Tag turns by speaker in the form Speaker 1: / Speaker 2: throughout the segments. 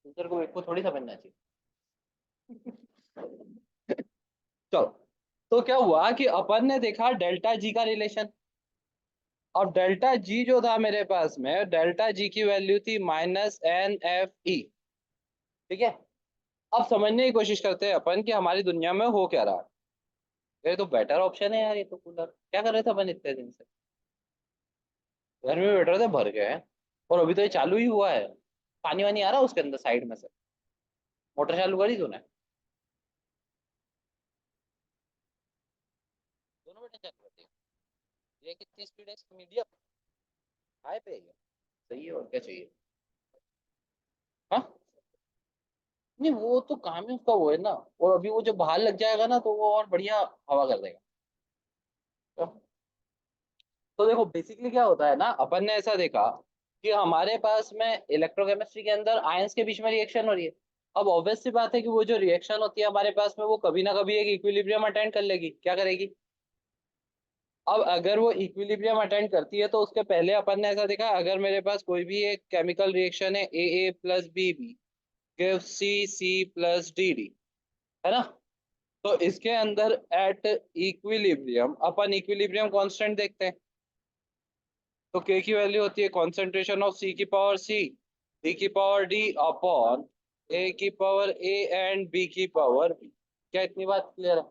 Speaker 1: Teacher को एक को थोड़ी समझना चाहिए। चलो, तो क्या हुआ कि अपन ने देखा डेल्टा जी का रिलेशन। अब डेल्टा जी जो था मेरे पास में, डेल्टा जी की वैल्यू थी -NFE। ठीक है। अब समझने की कोशिश करते हैं अपन कि हमारी दुनिया में हो क्या रहा है। ये तो बेटर ऑप्शन है यार, ये तो कूलर। क्या कर रहे थे अपन इतने दिन से? घर में बैठ रहे थे भर गए। और अभी तो ये चालू ही हुआ है। पानी वानी आ रहा है उसके अंदर साइड में से? मोटर चालू करी तूने? दोनों बटन चालू करती है? ये कितनी स्पीड है इसकी? मीडियम? हाई पे है ये? सही है, और क्या चाहिए। हाँ। नहीं, वो तो काम ही उसका वो है ना। और अभी वो जब बाहर लग जाएगा ना तो वो और बढ़िया हवा कर देगा। तो देखो बेसिकली क्या होता है ना, अपन ने ऐसा देखा कि हमारे पास में इलेक्ट्रोकेमिस्ट्री के अंदर आयंस के बीच में रिएक्शन हो रही है। अब ऑब्वियस सी बात है कि वो जो रिएक्शन होती है हमारे पास में, वो कभी ना कभी एक इक्विलिब्रियम अटेंड कर लेगी। क्या करेगी? अब अगर वो इक्विलिब्रियम अटेंड करती है तो उसके पहले अपन ने ऐसा देखा, अगर मेरे पास कोई भी एक केमिकल रिएक्शन है, A plus B give C plus D, है ना? तो इसके अंदर एट इक्विलिब्रियम अपन इक्विलिब्रियम कांस्टेंट देखते हैं। तो के की वैल्यू होती है कॉन्सेंट्रेशन ऑफ सी की पावर सी, डी की पावर डी अपॉन ए की पावर ए एंड बी की पावर बी। क्या इतनी बात क्लियर है?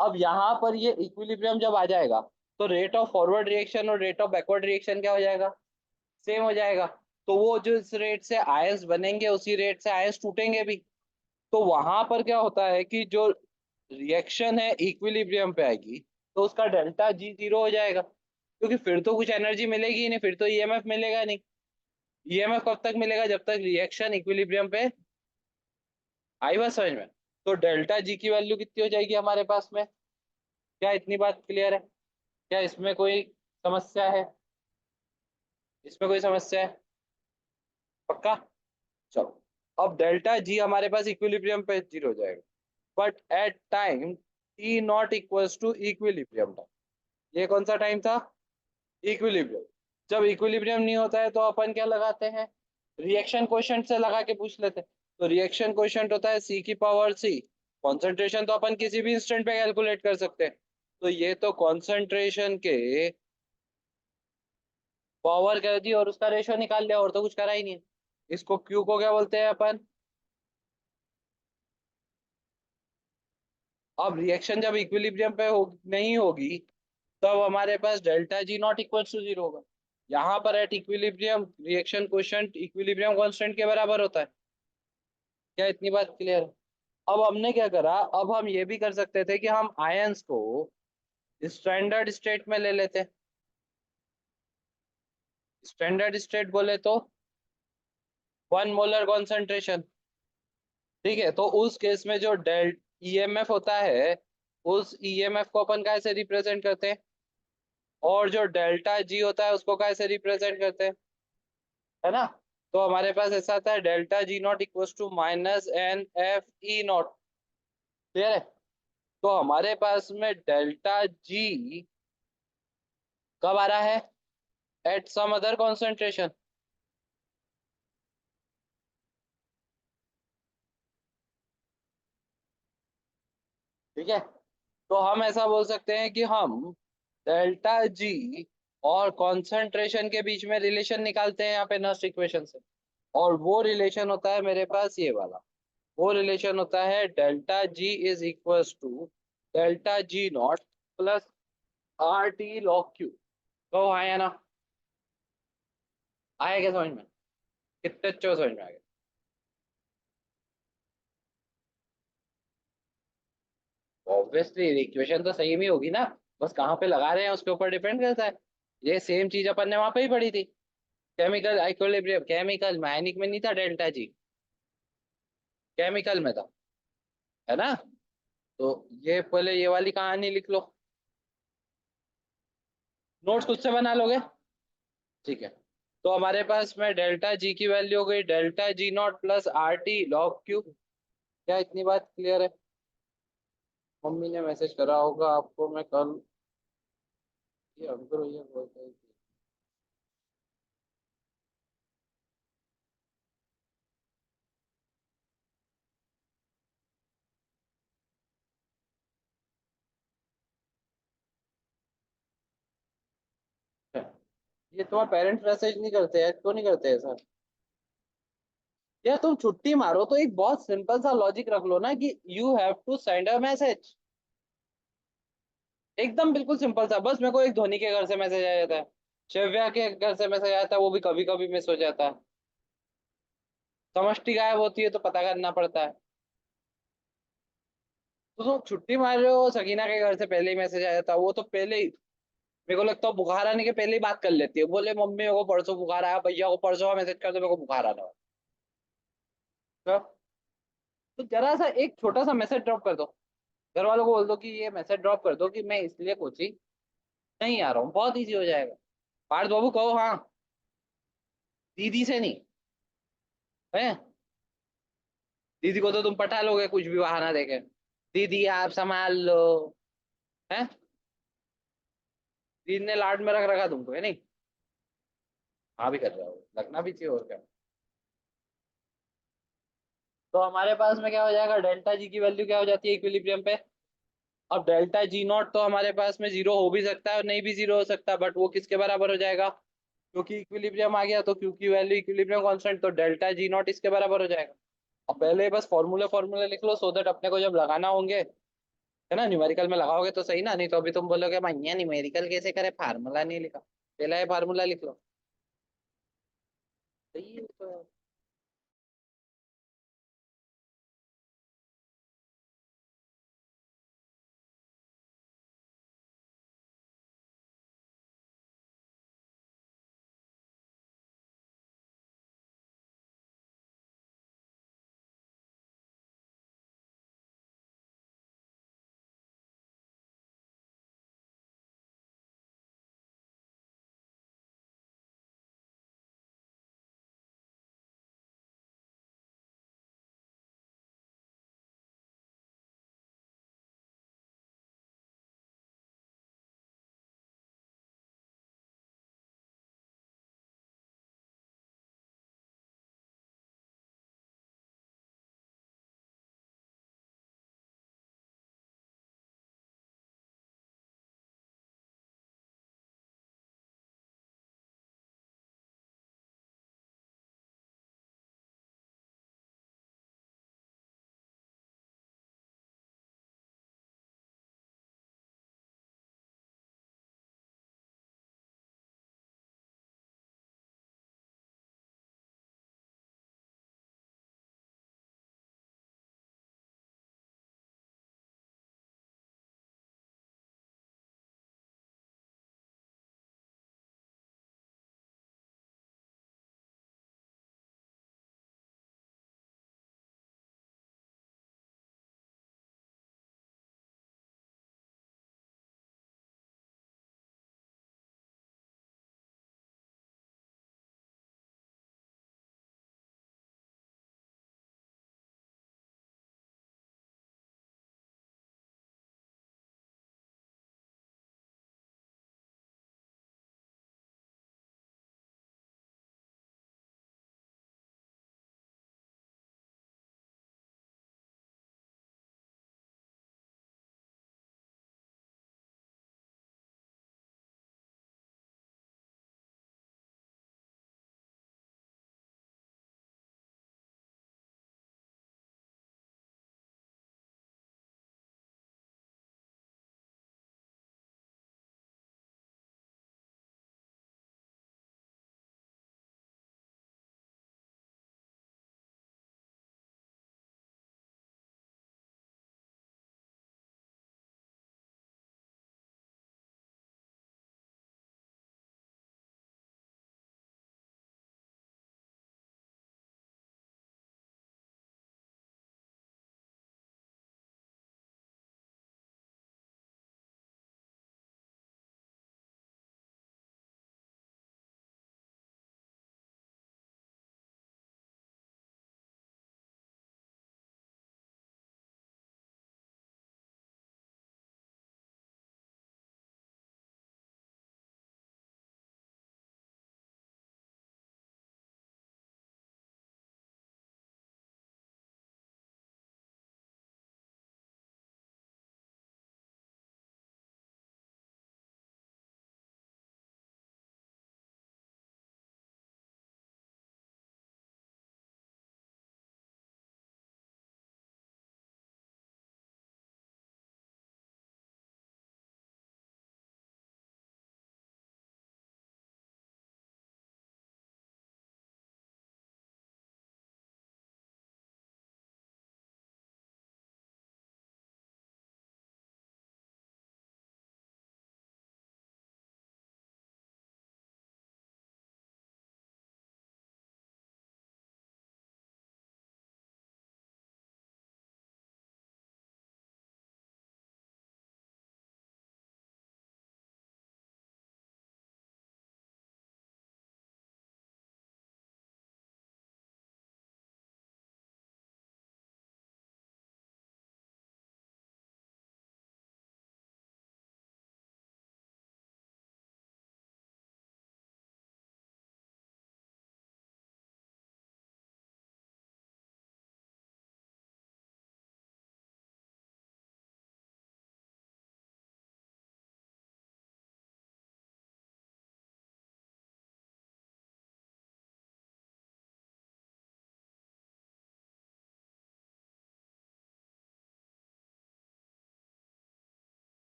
Speaker 1: अब यहाँ पर ये इक्विलिब्रियम जब आ जाएगा तो रेट ऑफ फॉरवर्ड रिएक्शन और रेट ऑफ बैकवर्ड रिएक्शन क्या हो जाएगा? सेम हो जाएगा। तो वो जो इस रेट से आयंस बनेंगे उसी रेट से आयंस टूटेंगे भी। तो वहां पर क्या होता है कि जो रिएक्शन है इक्विलिब्रियम पे आएगी तो उसका डेल्टा जी जीरो हो जाएगा, क्योंकि फिर तो कुछ एनर्जी मिलेगी ही नहीं, फिर तो ईएमएफ मिलेगा नहीं। ईएमएफ कब तक मिलेगा? जब तक रिएक्शन इक्विलिब्रियम पे आई। बात समझ में? तो डेल्टा जी की वैल्यू कितनी हो जाएगी हमारे पास में? क्या इतनी बात क्लियर है? क्या इसमें कोई समस्या है? इसमें कोई समस्या है? पक्का? चलो, अब डेल्टा जी हमारे पास इक्विलिब्रियम पे जीरो हो जाएगा, but at time T not equals to equilibrium time. ये कौन सा टाइम था? इक्विलिब्रियम। जब इक्विलिब्रियम नहीं होता है तो अपन क्या लगाते हैं? रिएक्शन कोएफिशिएंट से लगा के पूछ लेते हैं। तो रिएक्शन कोएफिशिएंट होता है सी की पावर सी। कॉन्सेंट्रेशन तो अपन किसी भी इंस्टेंट पे कैलकुलेट कर सकते हैं। तो ये तो कॉन्सेंट्रेशन के पावर कर दी और उसका रेशो निकाल लिया, और तो कुछ करा ही नहीं है। इसको क्यू को क्या बोलते हैं अपन? अब रिएक्शन जब इक्विलिब्रियम पे नहीं होगी तब हमारे पास delta G not equal to zero होगा। यहाँ पर at equilibrium reaction coefficient equilibrium constant के बराबर होता है। क्या इतनी बात क्लियर है? अब हमने क्या करा, अब हम ये भी कर सकते थे कि हम आयंस को स्टैंडर्ड स्टेट में ले लेते। स्टैंडर्ड स्टेट बोले तो 1 मोलर कॉन्सेंट्रेशन। ठीक है, तो उस केस में जो डेल ईएमएफ होता है, उस ईएमएफ को अपन कैसे रिप्रेजेंट करते हैं? और जो डेल्टा जी होता है उसको कैसे रिप्रेजेंट करते हैं? है ना? तो हमारे पास ऐसा आता है delta G not equal to -NFE not. Clear है? तो हमारे पास में डेल्टा जी कब आ रहा है? At some other concentration. ठीक है। तो हम ऐसा बोल सकते हैं कि हम डेल्टा जी और कॉन्सेंट्रेशन के बीच में रिलेशन निकालते हैं यहाँ पे नस्ट इक्वेशन से। और वो रिलेशन होता है मेरे पास ये वाला। वो रिलेशन होता है delta G is equal to delta G not plus RT log Q। तो आया ना? आया क्या समझ में? कितने अच्छे को समझ में आ गया? ऑब्वियसली इक्वेशन तो सही में होगी ना, बस कहाँ पे लगा रहे हैं उसके ऊपर डिपेंड करता है। ये सेम चीज अपन ने वहां पे ही पढ़ी थी। केमिकल इक्विलिब्रियम, केमिकल मैनिक में नहीं था डेल्टा जी? केमिकल में था, है ना? तो ये पहले ये वाली कहानी लिख लो। नोट्स खुद से बना लोगे? ठीक है। तो हमारे पास में डेल्टा जी की वैल्यू हो गई delta G not plus RT log Q। क्या इतनी बात क्लियर है? मम्मी ने मैसेज करा होगा आपको, मैं कल ये अंकुर भैया बोलते हैं। ये तुम्हारे पेरेंट्स मैसेज नहीं करते यार, क्यों नहीं करते ऐसा? यार तुम छुट्टी मारो तो एक बहुत सिंपल सा लॉजिक रख लो ना कि you have to send a message. एकदम बिल्कुल सिंपल सा, बस मेरे को एक धोनी के घर से मैसेज आ जाता है, शिव्या के घर से मैसेज आता है, वो भी कभी कभी मिस हो जाता है। समष्टि गायब होती है तो पता करना पड़ता है। तो तुम छुट्टी मार रहे हो, सकीना के घर से पहले ही मैसेज आ जाता है, वो तो पहले ही, मेरे को लगता है बुखार आने के पहले ही बात कर लेती है, बोले मम्मी मेरे को परसों बुखार आया, भैया को परसों मैसेज कर दो मेरे को बुखार आने वाला है। तो जरा सा एक छोटा सा मैसेज ड्रॉप कर दो, घर वालों को बोल दो कि ये मैसेज ड्रॉप कर दो कि मैं इसलिए कोचिंग नहीं आ रहा हूँ, बहुत इजी हो जाएगा। पार्थ बाबू कहो हाँ, दीदी से नहीं है। दीदी को तो तुम पटा लोगे कुछ भी बहाना देके, दीदी आप संभाल लो, है। दीदी ने लाड में रख रखा तुमको, है नहीं? हाँ भी कर रहा हो, लगना भी चाहिए और क्या। तो हमारे पास में क्या हो जाएगा, डेल्टा जी की वैल्यू क्या हो जाती है इक्विलिब्रियम पे? अब डेल्टा जी नॉट तो हमारे पास में जीरो हो भी सकता है और नहीं भी जीरो हो सकता, बट वो किसके बराबर हो जाएगा? क्योंकि इक्विलिब्रियम आ गया तो क्यू की वैल्यू इक्विलिब्रियम कांस्टेंट, तो डेल्टा जी नॉट इसके बराबर हो जाएगा। अब पहले बस फॉर्मूले फॉर्मूले लिख लो, सो दैट अपने को जब लगाना होंगे, है ना, न्यूमेरिकल में लगाओगे तो सही ना, नहीं तो अभी तुम बोलोगे भैया न्यूमेरिकल कैसे करे, फार्मूला नहीं लिखा। पहला ये फार्मूला लिख लो। सही है तो।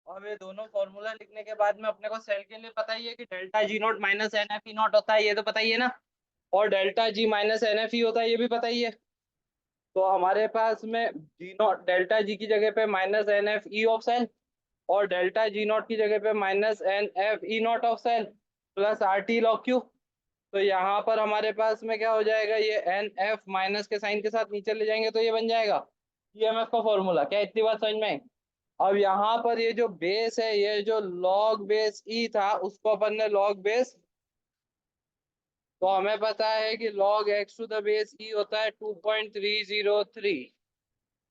Speaker 1: अब ये दोनों फॉर्मूला लिखने के बाद में अपने को सेल के लिए पता ही है कि delta G not minus N F E not होता है, ये तो पता ही है ना। और delta G minus N F E होता है, ये भी पता ही है। तो हमारे पास में जी नॉट डेल्टा जी की जगह पे minus N F E of cell, और डेल्टा जी नॉट की जगह पे minus N F E not of cell plus R T log Q. तो यहाँ पर हमारे पास में क्या हो जाएगा, ये एन एफ माइनस के साइन के साथ नीचे ले जाएंगे तो ये बन जाएगा ईएमएफ का फॉर्मूला। क्या इतनी बात समझ में आई? अब यहाँ पर ये जो बेस है, ये जो लॉग बेस ई था उसको अपन ने लॉग बेस, तो हमें पता है कि log x to the base e होता है 2.303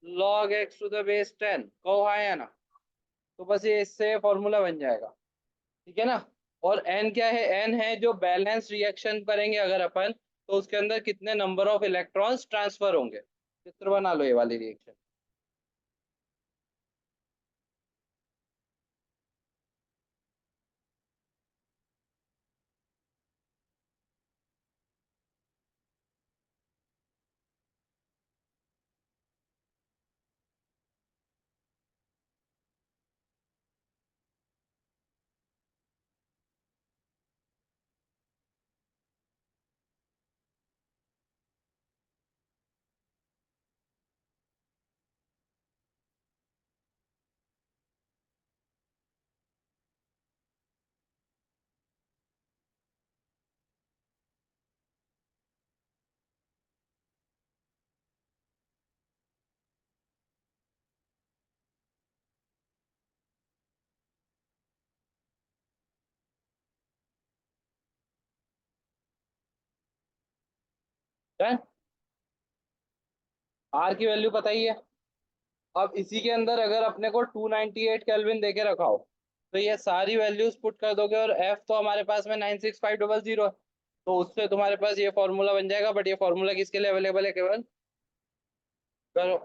Speaker 1: log x to the base 10 को है ना। तो बस ये इससे फॉर्मूला बन जाएगा, ठीक है ना। और n क्या है, n है जो बैलेंस रिएक्शन करेंगे अगर अपन, तो उसके अंदर कितने नंबर ऑफ इलेक्ट्रॉन्स ट्रांसफर होंगे। चित्र बना लो ये वाली रिएक्शन। है, आर की वैल्यू पता ही है। अब इसी के अंदर अगर अपने को 298 केल्विन देके रखा हो, तो ये सारी वैल्यूज पुट कर दोगे, और एफ तो हमारे पास में 96500 है, तो उससे तुम्हारे पास ये फॉर्मूला बन जाएगा। बट ये फॉर्मूला किसके लिए अवेलेबल है, केवल करो।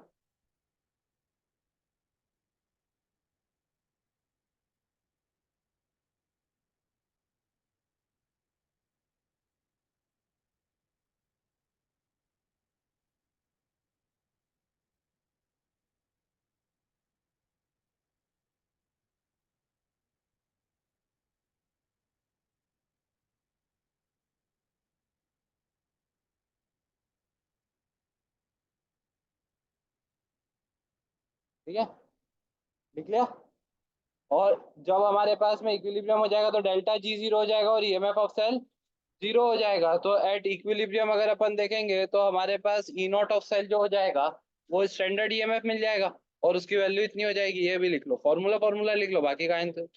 Speaker 1: ठीक है, लिख लिया। और जब हमारे पास में इक्विलिब्रियम हो जाएगा तो डेल्टा जी जीरो हो जाएगा और ईएमएफ ऑफ सेल जीरो हो जाएगा। तो एट इक्विलिब्रियम अगर अपन देखेंगे तो हमारे पास ई नॉट ऑफ सेल जो हो जाएगा वो स्टैंडर्ड ईएमएफ मिल जाएगा, और उसकी वैल्यू इतनी हो जाएगी। ये भी लिख लो, फॉर्मूला फॉर्मूला लिख लो, बाकी का आंसर।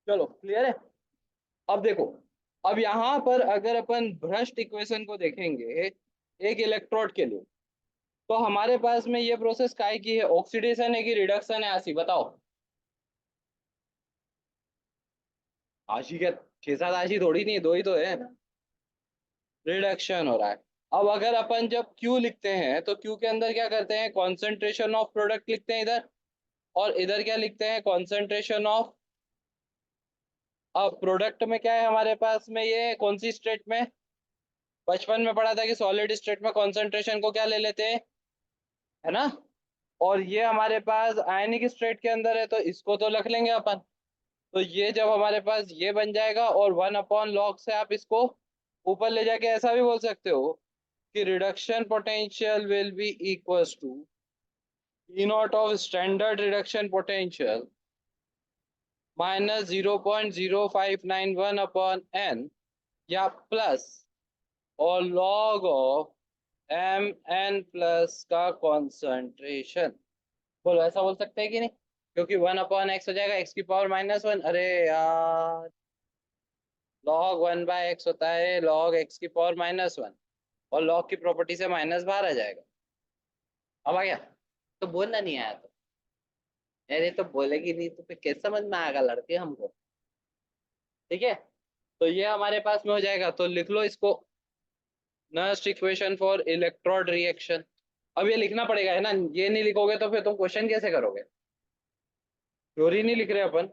Speaker 1: चलो क्लियर है। अब देखो, अब यहाँ पर अगर अपन भ्रष्ट इक्वेशन को देखेंगे एक इलेक्ट्रोड के लिए, तो हमारे पास में ये प्रोसेस काय की है, ऑक्सीडेशन है कि रिडक्शन है आशी बताओ। आशी क्या, 6-7 आशी थोड़ी नहीं, दो ही तो है। रिडक्शन हो रहा है। अब अगर अपन जब Q लिखते हैं तो Q के अंदर क्या करते हैं, कॉन्सेंट्रेशन ऑफ प्रोडक्ट लिखते हैं इधर, और इधर क्या लिखते हैं, कॉन्सेंट्रेशन ऑफ। अब प्रोडक्ट में क्या है हमारे पास में, ये कौन सी स्टेट में, बचपन में पढ़ा था कि सॉलिड स्टेट में कॉन्सेंट्रेशन को क्या ले लेते हैं, है ना। और ये हमारे पास आयनिक स्टेट के अंदर है, तो इसको तो रख लेंगे अपन। तो ये जब हमारे पास ये बन जाएगा, और 1/log से आप इसको ऊपर ले जाके ऐसा भी बोल सकते हो कि reduction potential will be equals to E not of standard reduction potential minus 0.0591 या प्लस और लॉग ऑफ Mn+ का कॉन्सेंट्रेशन। बोलो ऐसा बोल सकते हैं कि नहीं, क्योंकि 1/x हो जाएगा x⁻⁻1। अरे यार, log 1/x होता है log x⁻⁻1, और log की प्रॉपर्टी से माइनस बाहर आ जाएगा। अब आ गया, तो बोलना नहीं आया तो, अरे तो बोलेगी नहीं तो फिर कैसे समझ में आएगा लड़के हमको। ठीक है, तो ये हमारे पास में हो जाएगा, तो लिख लो इसको, Nernst equation for electrode reaction. अब ये लिखना पड़ेगा है ना, ये नहीं लिखोगे तो फिर तुम क्वेश्चन कैसे करोगे, थ्योरी नहीं लिख रहे अपन।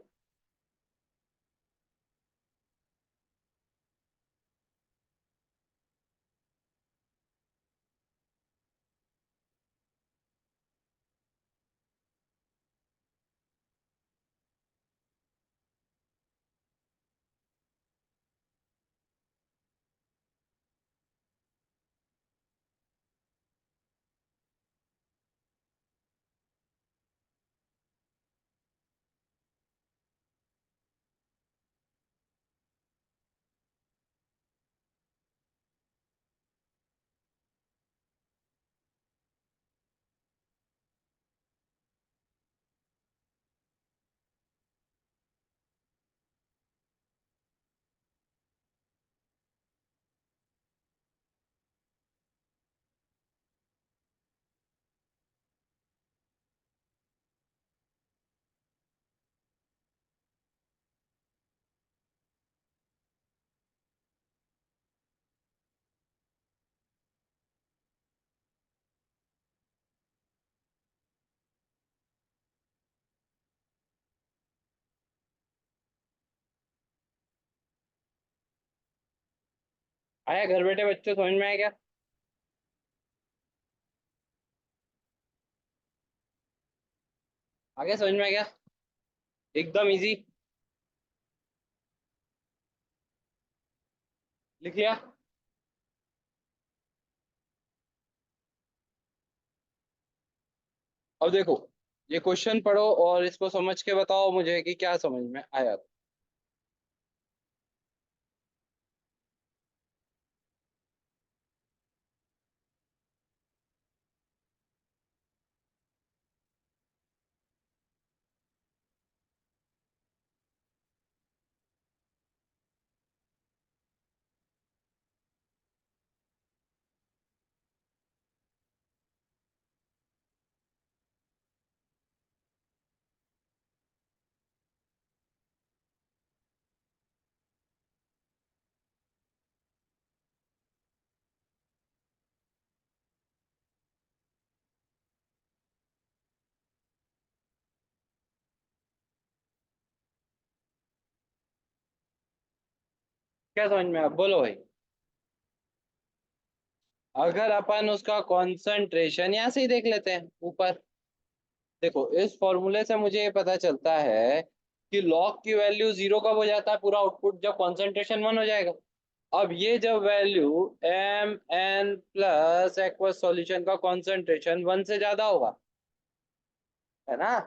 Speaker 1: आया घर बैठे बच्चों, समझ में आया क्या, आगे समझ में आ गया, एकदम इजी, लिख लिया। अब देखो, ये क्वेश्चन पढ़ो और इसको समझ के बताओ मुझे कि क्या समझ में आया। क्या समझ में आया बोलो भाई। अगर अपन उसका कॉन्सेंट्रेशन यहाँ से ही देख लेते हैं ऊपर, देखो इस फॉर्मूले से मुझे ये पता चलता है कि लॉग की वैल्यू 0 कब हो जाता है, पूरा आउटपुट जब कॉन्सेंट्रेशन 1 हो जाएगा। अब ये जब वैल्यू Mn+ एक्वस सॉल्यूशन का कॉन्सेंट्रेशन 1 से ज्यादा होगा, है ना,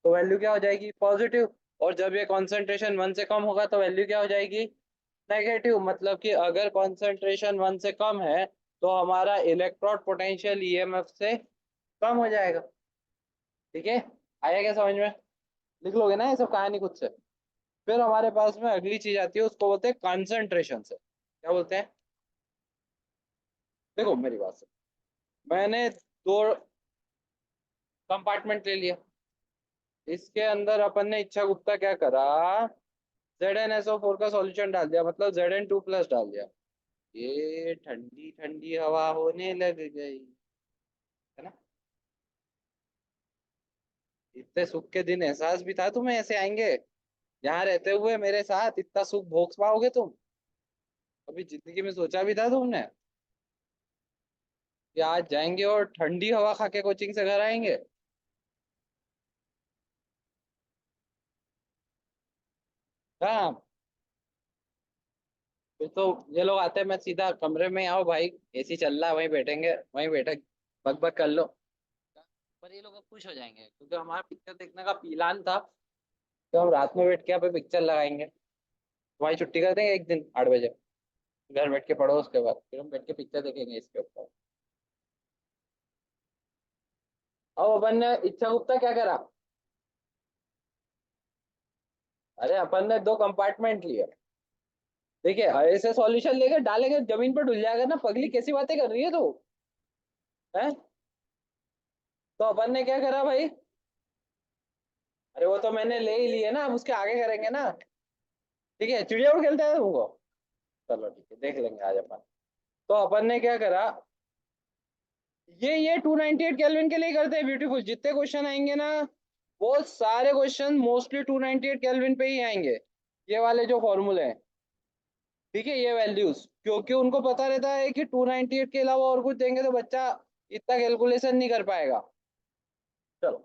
Speaker 1: तो वैल्यू क्या हो जाएगी, पॉजिटिव। और जब ये कॉन्सेंट्रेशन 1 से कम होगा तो वैल्यू क्या हो जाएगी, नेगेटिव। मतलब कि अगर कॉन्सेंट्रेशन 1 से कम है तो हमारा इलेक्ट्रोड पोटेंशियल ईएमएफ से कम हो जाएगा। ठीक है, आया क्या समझ में, लिख लोगे ना ये सब कहानी खुद से। फिर हमारे पास में अगली चीज आती है, उसको बोलते हैं कंसंट्रेशन से। क्या बोलते हैं, देखो मेरी बात से, मैंने दो कंपार्टमेंट ले लिया। इसके अंदर अपन ने इच्छा गुप्ता क्या करा, ZnSO4 का सॉल्यूशन डाल दिया, मतलब Zn2+ डाल दिया। ये ठंडी ठंडी हवा होने लग गई, है ना। इतने सुख के दिन एहसास भी था तुम्हें ऐसे आएंगे? यहाँ रहते हुए मेरे साथ इतना सुख भोग पाओगे तुम? अभी जिंदगी में सोचा भी था तुमने कि आज जाएंगे और ठंडी हवा खा के कोचिंग से घर आएंगे? हाँ। फिर तो ये लोग आते हैं, मैं सीधा कमरे में आओ भाई, एसी चल रहा है, वहीं बैठेंगे, वहीं बैठे बक बक कर लो। पर ये लोग अब खुश हो जाएंगे क्योंकि हमारा पिक्चर देखने का प्लान था, तो हम रात में बैठ के यहाँ पे पिक्चर लगाएंगे। वहीं छुट्टी कर देंगे एक दिन 8 बजे, घर बैठ के पढ़ो, उसके बाद फिर हम बैठ के पिक्चर देखेंगे इसके ऊपर। अब अपन ने इच्छा गुप्ता क्या करा, अरे अपन ने दो कंपार्टमेंट लिए। देखिए ऐसे सॉल्यूशन लेकर डालेंगे जमीन पर डुल जाएगा ना, पगली कैसी बातें कर रही है तू, है? तो अपन ने क्या करा भाई, अरे वो तो मैंने ले ही लिए ना, अब उसके आगे करेंगे ना। ठीक है, चिड़िया उड़ खेलते हैं तुमको? चलो ठीक है, देख लेंगे आज अपन। तो अपन ने क्या करा, ये 298 केल्विन के लिए करते हैं ब्यूटीफुल। जितने क्वेश्चन आएंगे ना, वो सारे क्वेश्चन मोस्टली 298 केल्विन पे ही आएंगे, ये वाले जो फॉर्मूले हैं। ठीक है, ये वैल्यूज, क्योंकि उनको पता रहता है कि 298 के अलावा और कुछ देंगे तो बच्चा इतना कैलकुलेशन नहीं कर पाएगा। चलो,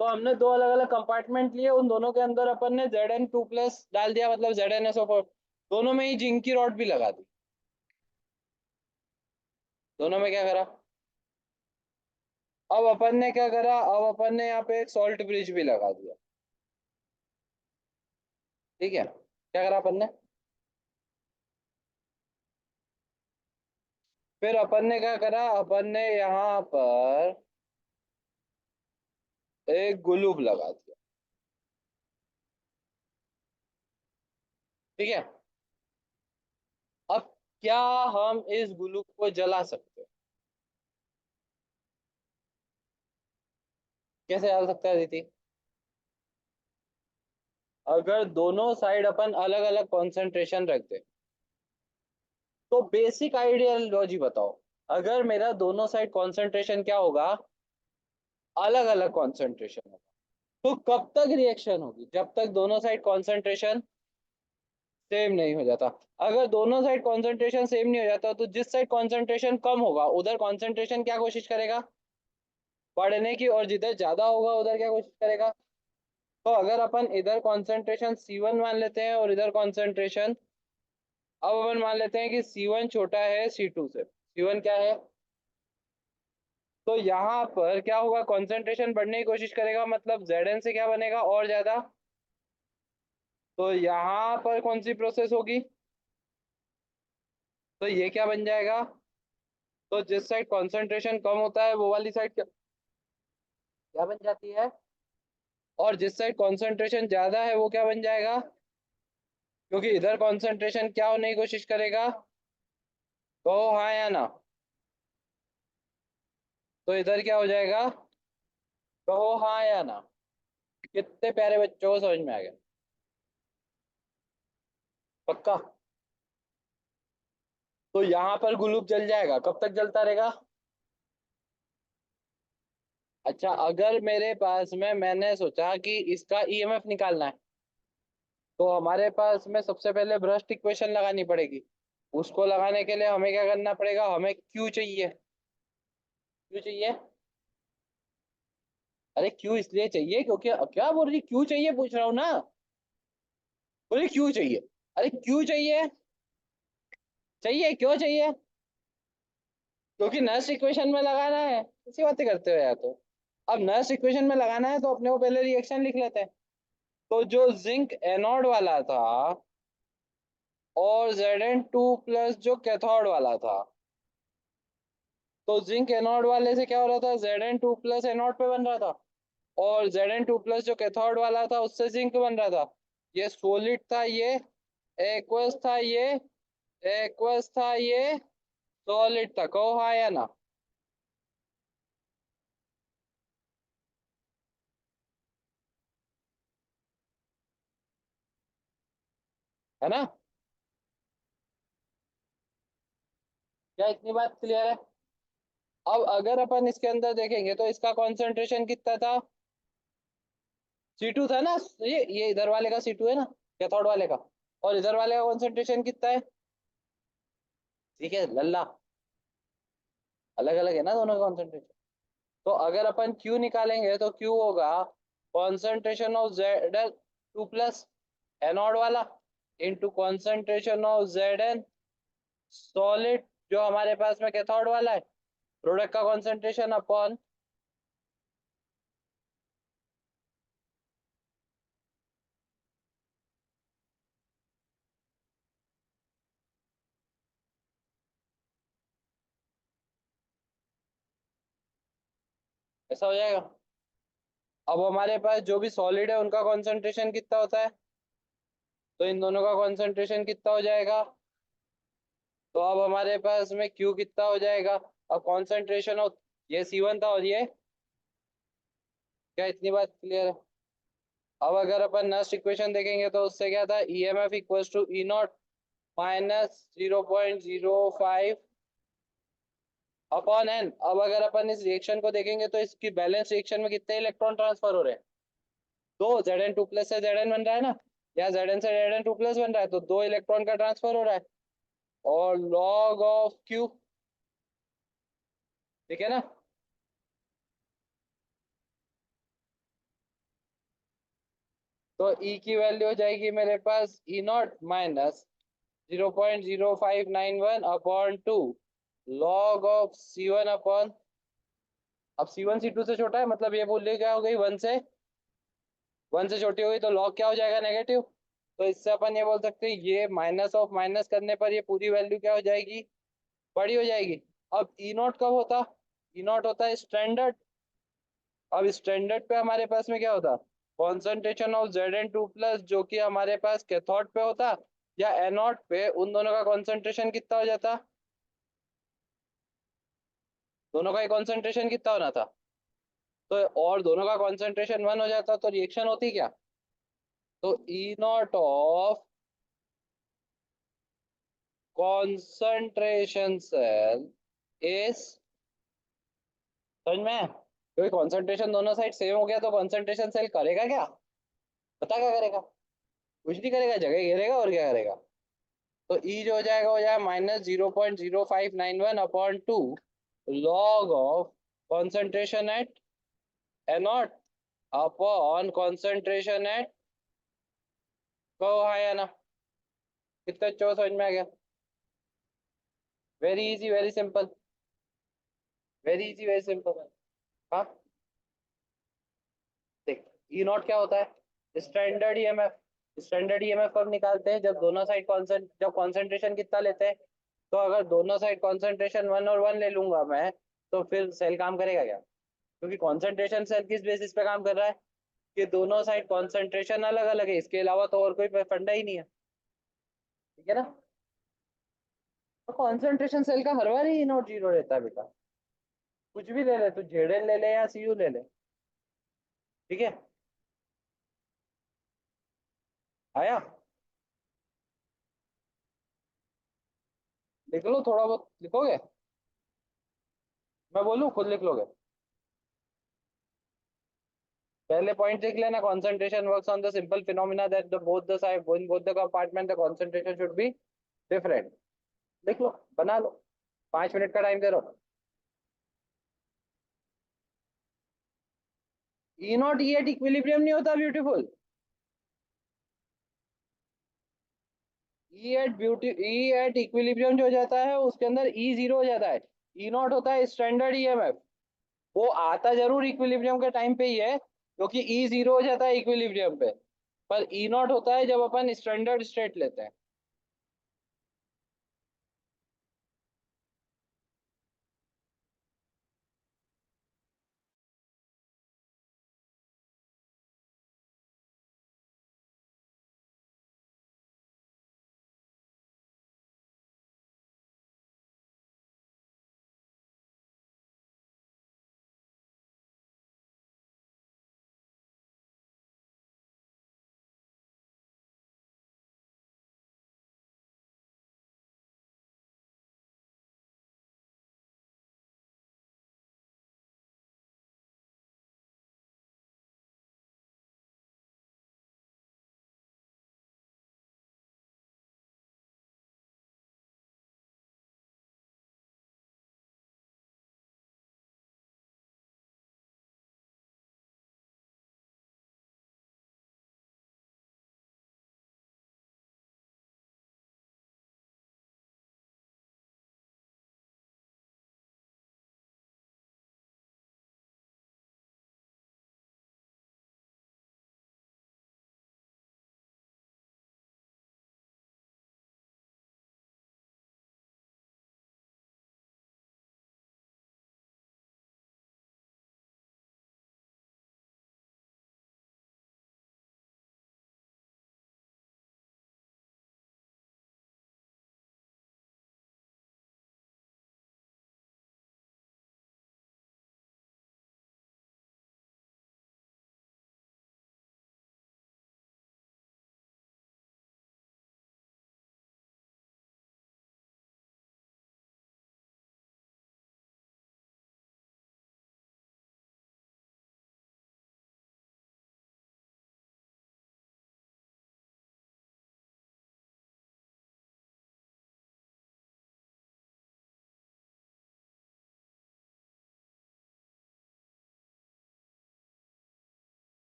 Speaker 1: तो हमने दो अलग अलग कंपार्टमेंट लिए, उन दोनों के अंदर अपन ने Zn2+ डाल दिया, मतलब ZnSO4। दोनों में ही जिंक की रॉड भी लगा दी। दोनों में क्या करा, अब अपन ने क्या करा, अब अपन ने यहाँ पे एक सॉल्ट ब्रिज भी लगा दिया। ठीक है, क्या करा अपन ने, फिर अपन ने क्या करा, अपन ने यहाँ पर एक ग्लूब लगा दिया। ठीक है, अब क्या हम इस ग्लूब को जला सकते हैं? कैसे जला सकते हैं दीदी? अगर दोनों साइड अपन अलग अलग कॉन्सेंट्रेशन रख दे, तो बेसिक आइडियोलॉजी बताओ। अगर मेरा दोनों साइड कॉन्सेंट्रेशन क्या होगा, अलग अलग कॉन्सेंट्रेशन होगा, तो कब तक रिएक्शन होगी? जब तक दोनों साइड कॉन्सेंट्रेशन सेम नहीं हो जाता। अगर दोनों साइड कॉन्सेंट्रेशन सेम नहीं हो जाता, तो जिस साइड कॉन्सेंट्रेशन कम होगा उधर कॉन्सेंट्रेशन क्या कोशिश करेगा, बढ़ने की, और जिधर ज्यादा होगा उधर क्या कोशिश करेगा। तो अगर अपन इधर कॉन्सेंट्रेशन C1 मान लेते हैं और इधर कॉन्सेंट्रेशन, अब अपन मान लेते हैं कि C1 छोटा है C2 से। C1 क्या है, तो यहाँ पर क्या होगा, कॉन्सेंट्रेशन बढ़ने की कोशिश करेगा, मतलब Zn से क्या बनेगा, और ज्यादा। तो यहाँ पर कौन सी प्रोसेस होगी, तो ये क्या बन जाएगा, तो जिस साइड कॉन्सेंट्रेशन कम होता है वो वाली साइड क्या क्या बन जाती है, और जिस साइड कॉन्सेंट्रेशन ज्यादा है वो क्या बन जाएगा, क्योंकि इधर कॉन्सेंट्रेशन क्या होने की कोशिश करेगा, कहो हाँ या ना। तो इधर क्या हो जाएगा, कहो हाँ या ना। कितने प्यारे बच्चों को समझ में आ गया? पक्का? तो यहाँ पर ग्लूब जल जाएगा, कब तक जलता रहेगा? अच्छा, अगर मेरे पास में, मैंने सोचा कि इसका ईएमएफ निकालना है, तो हमारे पास में सबसे पहले भ्रष्ट इक्वेशन लगानी पड़ेगी। उसको लगाने के लिए हमें क्या करना पड़ेगा, हमें क्यू चाहिए। क्यू चाहिए, अरे क्यू इसलिए चाहिए क्योंकि, क्या बोल रही, क्यू चाहिए पूछ रहा हूँ ना। बोले क्यू चाहिए, अरे क्यू चाहिए, चाहिए क्यों चाहिए, क्योंकि नर्स इक्वेशन में लगाना है। इसी बातें करते हो यार। तो अब नर्स इक्वेशन में लगाना है तो अपने को पहले रिएक्शन लिख लेते हैं। तो जो जिंक एनोड वाला था और Zn2+ जो कैथोड वाला था, तो जिंक एनोड वाले से क्या हो रहा था, Zn2+ एनोड पे बन रहा था, और Zn2+ जो कैथोड वाला था उससे जिंक बन रहा था। ये सोलिड था, ये एक्वस था, ये एक्वस था, ये सॉलिड था, कहो हाँ या ना। है ना? क्या इतनी बात क्लियर है? अब अगर अपन इसके अंदर देखेंगे तो इसका कॉन्सेंट्रेशन कितना था? C2 था ना, ये इधर वाले का C2 है ना, कैथोड वाले का। और इधर वाले का कॉन्सेंट्रेशन कितना है? ठीक है लल्ला, अलग अलग है ना दोनों का कॉन्सेंट्रेशन। तो अगर अपन Q निकालेंगे तो Q होगा concentration of Zn2 plus anode वाला into concentration of Zn solid जो हमारे पास में कैथोड वाला है, प्रोडक्ट का कॉन्सेंट्रेशन अपॉन। ऐसा हो जाएगा। अब हमारे पास जो भी सॉलिड है उनका कॉन्सेंट्रेशन कितना होता है, तो इन दोनों का कॉन्सेंट्रेशन कितना हो जाएगा? तो अब हमारे पास में Q कितना हो जाएगा? अब कॉन्सेंट्रेशन ऑफ, ये C1 था और ये, क्या इतनी बात क्लियर है? अब अगर अपन नेक्स्ट इक्वेशन देखेंगे तो उससे क्या था, EMF equals to E not minus 0.05 upon N. अब अगर अपन इस रिएक्शन को देखेंगे तो इसकी बैलेंस रिएक्शन में कितने इलेक्ट्रॉन ट्रांसफर हो रहे हैं? दो, Zn2 प्लस से Zn बन रहा है ना, या Zn से Zn2 प्लस बन रहा है, तो दो इलेक्ट्रॉन का ट्रांसफर हो रहा है। और लॉग ऑफ Q, ठीक है ना? तो E की वैल्यू हो जाएगी मेरे पास E0 minus 0.0591 upon 2 log of C1 upon, अब C1 C2 से छोटा है, मतलब ये बोलिए क्या हो गई, 1 से छोटी होगी, तो लॉग क्या हो जाएगा, नेगेटिव। तो इससे अपन ये बोल सकते हैं ये माइनस ऑफ माइनस करने पर ये पूरी वैल्यू क्या हो जाएगी, बड़ी हो जाएगी। अब E0 कब होता? E0 होता है स्टैंडर्ड। अब स्टैंडर्ड पे हमारे पास में क्या होता, कॉन्सेंट्रेशन ऑफ Zn2 प्लस जो कि हमारे पास कैथोड पे होता, या एनोड पे, उन दोनों का कॉन्सेंट्रेशन कितना हो जाता? दोनों का ही कॉन्सेंट्रेशन कितना होना था, तो और दोनों का कॉन्सेंट्रेशन 1 हो जाता, तो रिएक्शन होती क्या? तो E0 of concentration cell is, समझ में है? क्योंकि कॉन्सेंट्रेशन दोनों साइड सेम हो गया तो कॉन्सेंट्रेशन सेल करेगा क्या, पता क्या करेगा? कुछ नहीं करेगा, जगह घेरेगा और क्या करेगा। तो ई जो हो जाएगा -0.0591 upon 2 log of concentration eight एनॉट upon concentration eight, कहो हाँ या ना, कितना अच्छे समझ में आ गया? Very easy, very simple, very easy, very simple. हाँ, देख, ई नॉट क्या होता है, स्टैंडर्ड ईएमएफ। स्टैंडर्ड ईएमएफ कब निकालते हैं, जब दोनों साइड जब कॉन्सेंट्रेशन कितना लेते हैं। तो अगर दोनों साइड कॉन्सेंट्रेशन 1 और 1 ले लूंगा मैं, तो फिर सेल काम करेगा क्या? क्योंकि कॉन्सेंट्रेशन सेल किस बेसिस पे काम कर रहा है, कि दोनों साइड कॉन्सेंट्रेशन अलग अलग है, इसके अलावा तो और कोई फंडा ही नहीं है। ठीक है ना? तो कॉन्सेंट्रेशन सेल का हर बार ही नॉट जीरो रहता है बेटा। कुछ भी ले ले, तो जेडेन ले ले या सीयू ले ले। ठीक है, आया? लिख लो, थोड़ा बहुत लिखोगे? मैं बोलूँ खुद लिख लोगे? पहले पॉइंट देख लेना, concentration works on the simple phenomena that the both the side in both the compartment the concentration should be different। लिख लो, बना लो, 5 मिनट का टाइम दे रहा हूँ। ई नॉट ई एट इक्विलिब्रियम नहीं होता ब्यूटीफुल। ई एट इक्विलिब्रियम जो हो जाता है उसके अंदर ई जीरो हो जाता है। ई नॉट होता है स्टैंडर्ड ईएमएफ। वो आता जरूर इक्विलिब्रियम के टाइम पे ही है, क्योंकि ई जीरो हो जाता है इक्विलिब्रियम पे। पर ई नॉट होता है जब अपन स्टैंडर्ड स्टेट लेते हैं।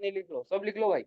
Speaker 1: नहीं लिख लो, सब लिख लो भाई।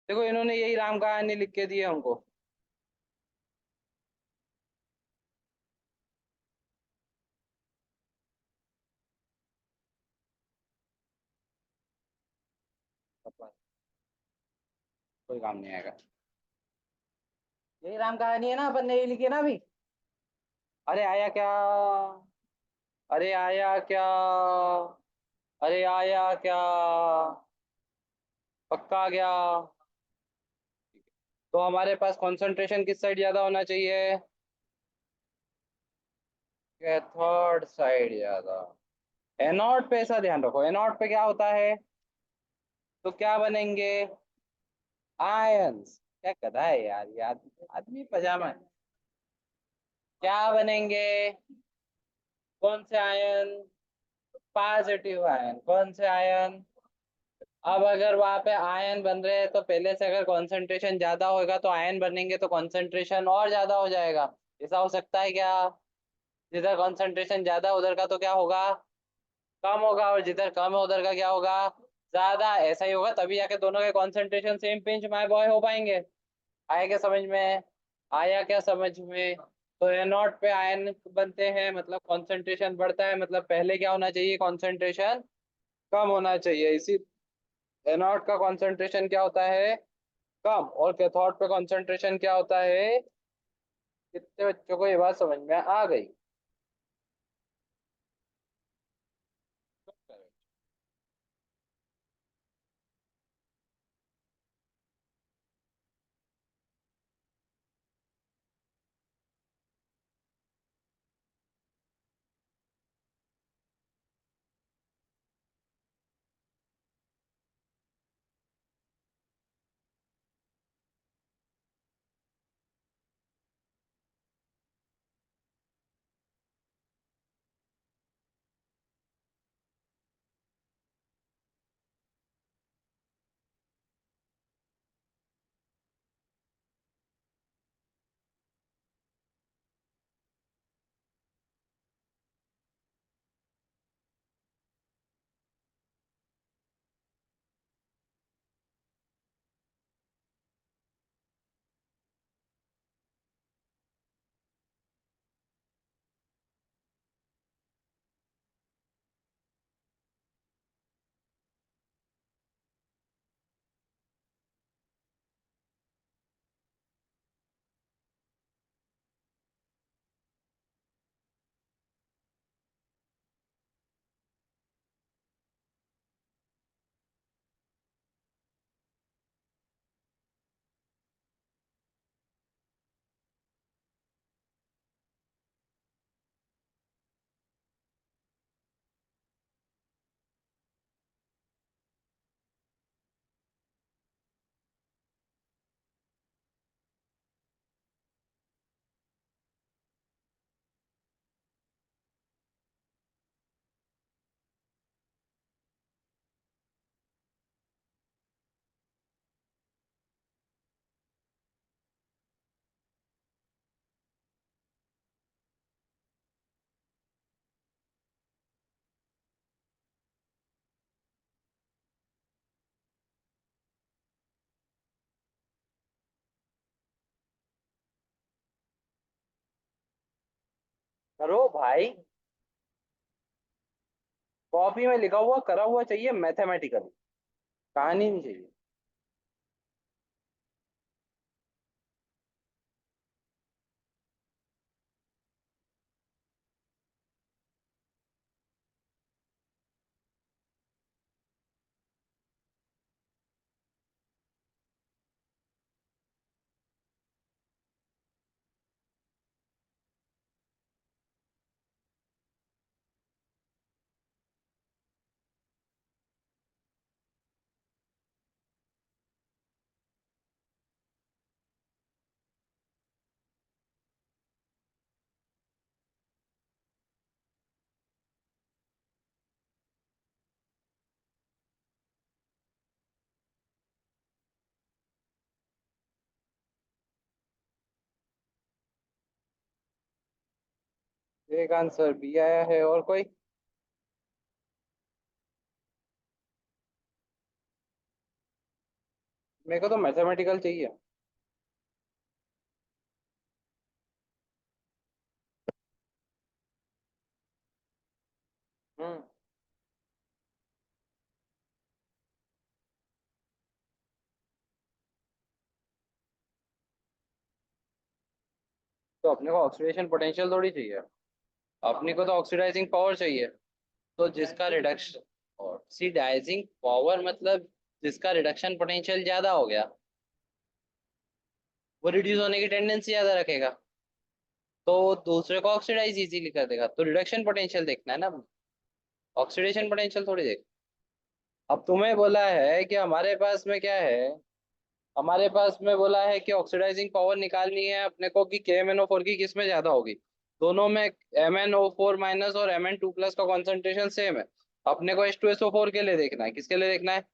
Speaker 1: देखो इन्होंने यही राम कहानी लिख के दी है हमको। अपना कोई काम नहीं आएगा। यही राम कहानी है ना, अपन ने यही लिखी है ना अभी। अरे आया क्या? अरे आया क्या? अरे आया क्या? पक्का गया? तो हमारे पास कंसंट्रेशन किस साइड ज्यादा होना चाहिए? कैथोड साइड ज्यादा। एनोड पे ऐसा ध्यान रखो, एनोड पे क्या होता है? तो क्या बनेंगे? आयंस। क्या गधा है यार ये आदमी, आदमी पजामा है। क्या बनेंगे? कौन से आयन? Positive ion. कौन से आयन? अब अगर वहां पे आयन बन रहे हैं तो पहले से अगर कंसंट्रेशन ज्यादा होगा तो आयन बनेंगे तो कंसंट्रेशन और ज्यादा हो जाएगा। ऐसा हो सकता है क्या? जिधर कंसंट्रेशन ज्यादा उधर का तो क्या होगा? कम होगा, और जिधर कम है उधर का क्या होगा? ज्यादा। ऐसा ही होगा तभी जाके दोनों के concentration same pinch my boy हो पाएंगे। आया क्या समझ में? आया क्या समझ में? तो एनोड पे आयन बनते हैं मतलब कंसंट्रेशन बढ़ता है, मतलब पहले क्या होना चाहिए? कंसंट्रेशन कम होना चाहिए। इसी एनोड का कंसंट्रेशन क्या होता है? कम। और कैथोड पे कंसंट्रेशन क्या होता है? कितने बच्चों को ये बात समझ में आ गई? करो भाई। कॉपी में लिखा हुआ करा हुआ चाहिए मैथमेटिकल। कहानी नहीं चाहिए। एक आंसर बी आया है, और कोई? मेरे को तो मैथमेटिकल चाहिए। हम्म। तो अपने को ऑक्सीडेशन पोटेंशियल थोड़ी चाहिए। अपने को तो ऑक्सीडाइजिंग पावर चाहिए। तो जिसका रिडक्शन, ऑक्सीडाइजिंग पावर मतलब जिसका रिडक्शन पोटेंशियल ज्यादा हो गया, वो रिड्यूस होने की टेंडेंसी ज्यादा रखेगा। तो दूसरे को ऑक्सीडाइज इजीली कर देगा। तो रिडक्शन पोटेंशियल देखना है ना, ऑक्सीडेशन पोटेंशियल थोड़ी देख। अब तुम्हें बोला है कि हमारे पास में क्या है, हमारे पास में बोला है कि ऑक्सीडाइजिंग पावर निकालनी है अपने को कि के एम एन ओ फोर की किस में ज्यादा होगी। दोनों में M N O four minus और एम एन टू प्लस का कॉन्सेंट्रेशन सेम है। अपने को H two S O four के लिए देखना है, किसके लिए देखना है?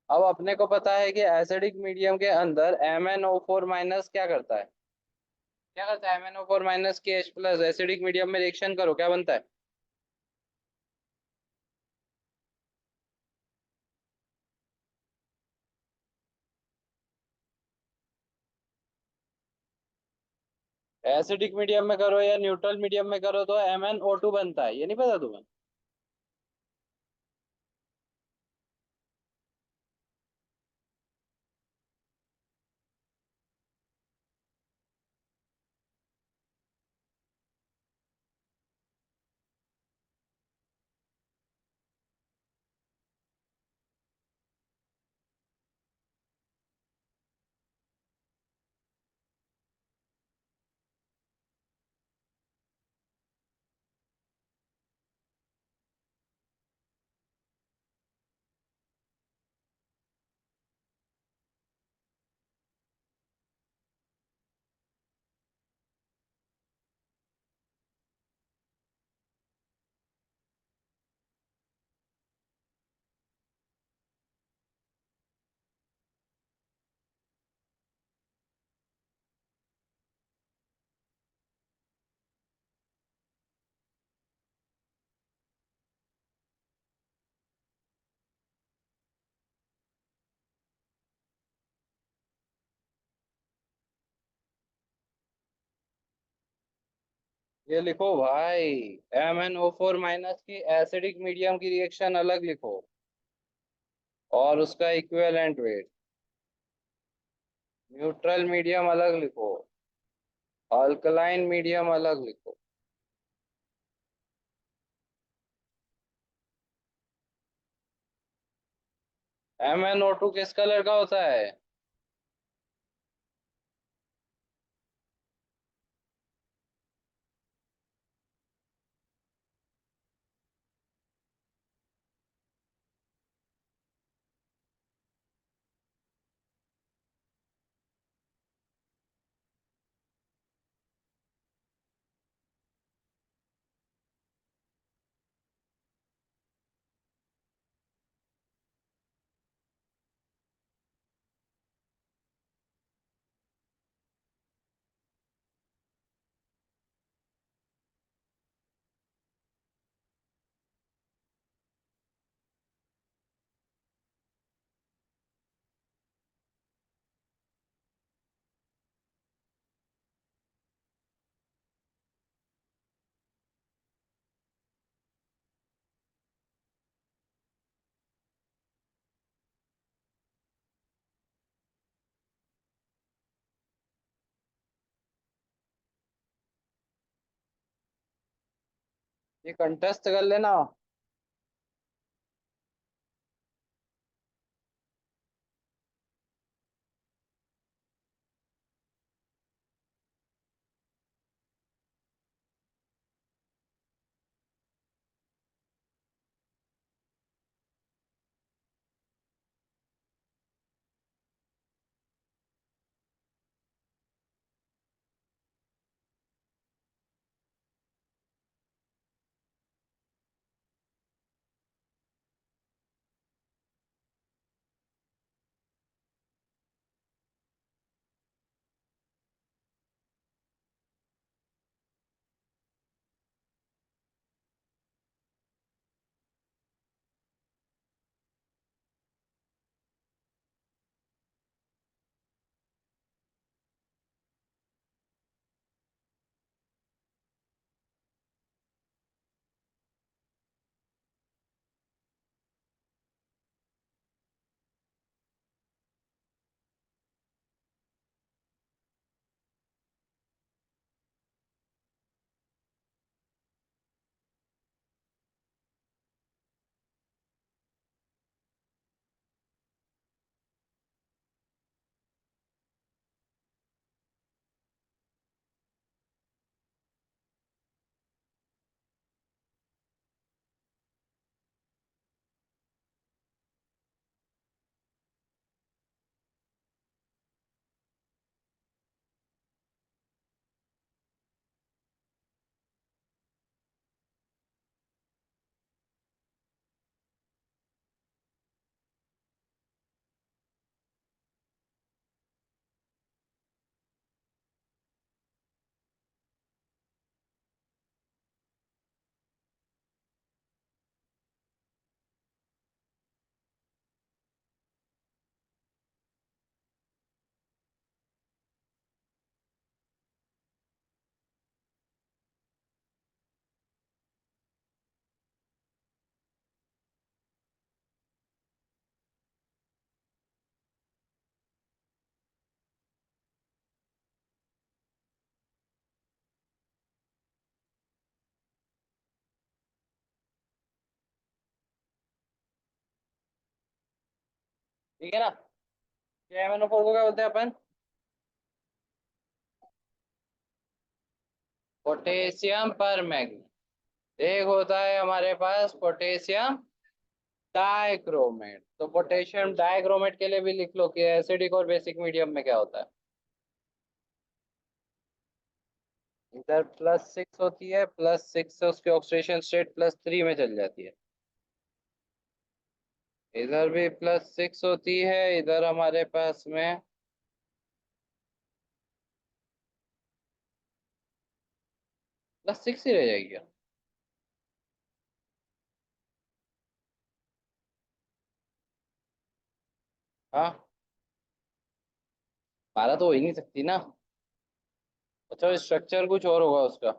Speaker 1: अब अपने को पता है कि एसिडिक मीडियम के अंदर M N O four minus क्या करता है, क्या करता है? M N O four minus के एच प्लस एसिडिक मीडियम में रिएक्शन करो, क्या बनता है? एसिडिक मीडियम में करो या न्यूट्रल मीडियम में करो तो एम एन ओ टू बनता है, ये नहीं पता तुम्हें? ये लिखो भाई, M N O four minus की एसिडिक मीडियम की रिएक्शन अलग लिखो, और उसका इक्विवेलेंट वेट। न्यूट्रल मीडियम अलग लिखो, अल्कलाइन मीडियम अलग लिखो। एम एन ओ टू किस कलर का होता है? ये कंटेस्ट कर लेना। ठीक है ना। KMnO4 को क्या बोलते हैं अपन? पोटेशियम पर मैग्नीज। एक होता है हमारे पास पोटेशियम डाइक्रोमेट। तो पोटेशियम डाइक्रोमेट के लिए भी लिख लो कि एसिडिक और बेसिक मीडियम में क्या होता है। इधर +6 होती है, +6 से उसकी ऑक्सीडेशन स्टेट +3 में चल जाती है। इधर भी +6 होती है, इधर हमारे पास में +6 ही रह जाएगी क्या? हाँ, 12 तो हो ही नहीं सकती ना। अच्छा, स्ट्रक्चर कुछ और होगा उसका।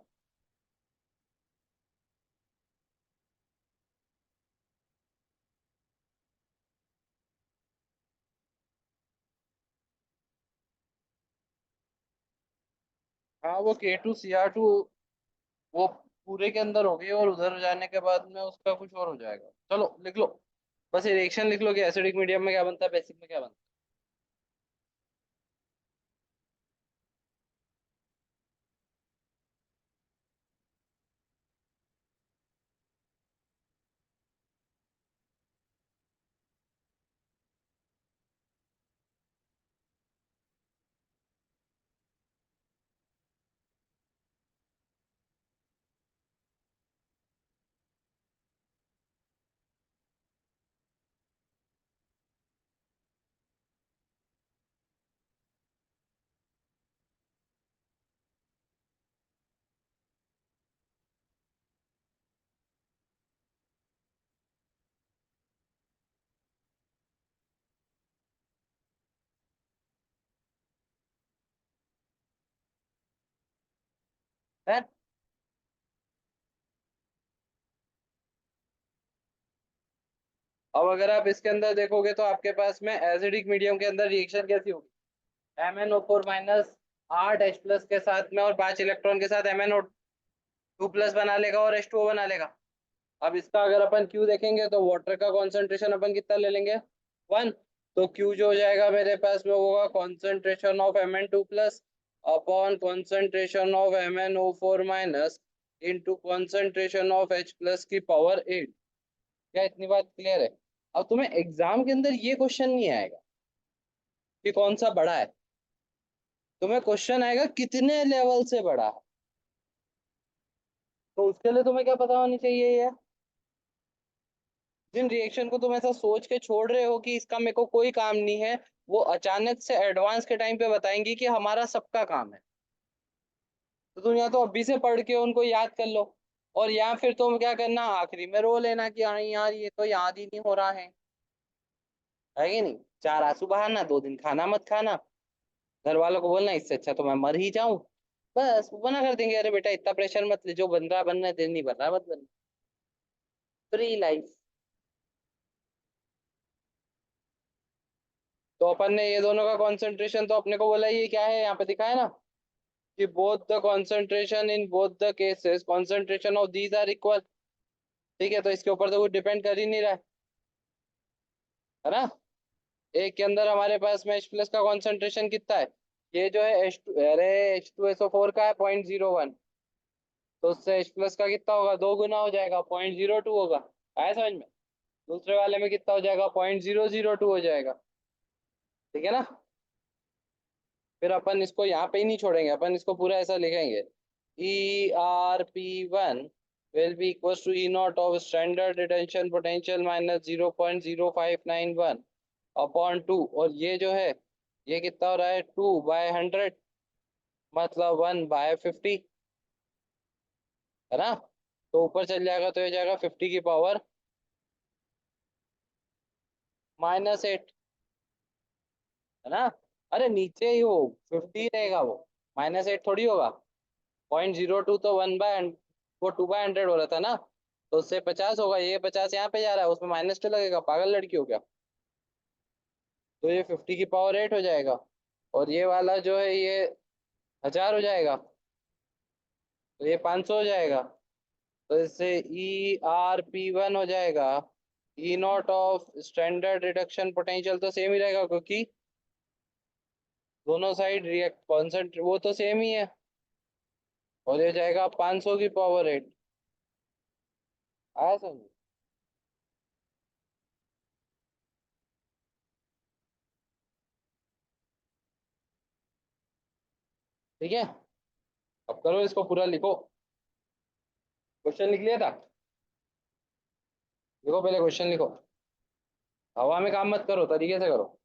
Speaker 1: हाँ, वो K2Cr2 वो पूरे के अंदर होगी और उधर जाने के बाद में उसका कुछ और हो जाएगा। चलो लिख लो, बस ये रिएक्शन लिख लो कि एसिडिक मीडियम में क्या बनता है, बेसिक में क्या बनता है? अब अगर आप इसके अंदर देखोगे तो आपके पास में एसिडिक मीडियम के अंदर रिएक्शन कैसी होगी? MnO4 माइनस 8H प्लस के साथ में और 5 इलेक्ट्रॉन के साथ MnO2 2+ बना लेगा और H2O बना लेगा। अब इसका अगर अपन Q देखेंगे तो वाटर का कॉन्सेंट्रेशन अपन कितना ले लेंगे, 1। तो Q जो हो जाएगा मेरे पास में वो होगा concentration of Mn2+ upon concentration of MnO4 minus into concentration of H+ की पावर 8। क्या इतनी बात क्लियर है? अब तुम्हें एग्जाम के अंदर ये क्वेश्चन नहीं आएगा कि कौन सा बड़ा है, तुम्हें क्वेश्चन आएगा कितने लेवल से बड़ा है। तो उसके लिए तुम्हें क्या पता होनी चाहिए यार, जिन रिएक्शन को तुम ऐसा सोच के छोड़ रहे हो कि इसका मेरे को कोई काम नहीं है, वो अचानक से एडवांस के टाइम पे बताएंगी कि हमारा सबका काम है। तो तुम या तो अभी से पढ़ के उनको याद कर लो, और या फिर तुम क्या करना, आखिरी में रो लेना कि हाँ यार ये तो याद ही नहीं हो रहा है कि नहीं। 4 आंसू बहाना, 2 दिन खाना मत खाना, घर वालों को बोलना इससे अच्छा तो मैं मर ही जाऊं। बस वो मना कर देंगे, अरे बेटा इतना प्रेशर मत ले, जो बन रहा बनना है, दिल नहीं बन रहा मत बनना। Free life. तो अपन ने ये दोनों का कॉन्सेंट्रेशन तो अपने को बोला, ये क्या है यहाँ पे दिखा है ना, कि both the concentration in both the cases concentration of these are equal. ठीक है, तो इसके ऊपर तो कुछ डिपेंड कर ही नहीं रहा है ना। एक के अंदर हमारे पास में H+ का कॉन्सेंट्रेशन कितना है, ये जो है H2, अरे H2SO4 का है 0.01। तो उससे H+ का कितना होगा, 2 गुना हो जाएगा, 0.02 होगा। आया समझ में? दूसरे वाले में कितना हो जाएगा, 0.002 हो जाएगा। ठीक है ना। फिर अपन इसको यहाँ पे ही नहीं छोड़ेंगे, अपन इसको पूरा ऐसा लिखेंगे, ErP1 will be equals to E0 of standard retention potential minus 0.0591 upon 2। और ये जो है ये कितना हो रहा है, 2/100, मतलब 1/50, है ना। तो ऊपर चल जाएगा तो ये जाएगा 50 की पावर -8, है ना। अरे नीचे ही वो 50 रहेगा, वो -8 थोड़ी होगा। 0.02 तो 1/, वो 2/100 हो रहा था ना, तो उससे 50 होगा, ये 50 यहाँ पे जा रहा है, उसमें -2 लगेगा, पागल लड़की हो क्या। तो ये 50 की पावर 8 हो जाएगा, और ये वाला जो है ये 1000 हो जाएगा, तो ये 500 हो जाएगा। तो इससे ErP1 हो जाएगा E0 of standard reduction potential, तो सेम ही रहेगा क्योंकि दोनों साइड रिएक्ट कॉन्सेंट वो तो सेम ही है, और ये जाएगा 500 की पावर 8। आया समझ? ठीक है, अब करो इसको पूरा लिखो। क्वेश्चन लिख लिया था, लिखो पहले क्वेश्चन लिखो। हवा में काम मत करो, तरीके से करो।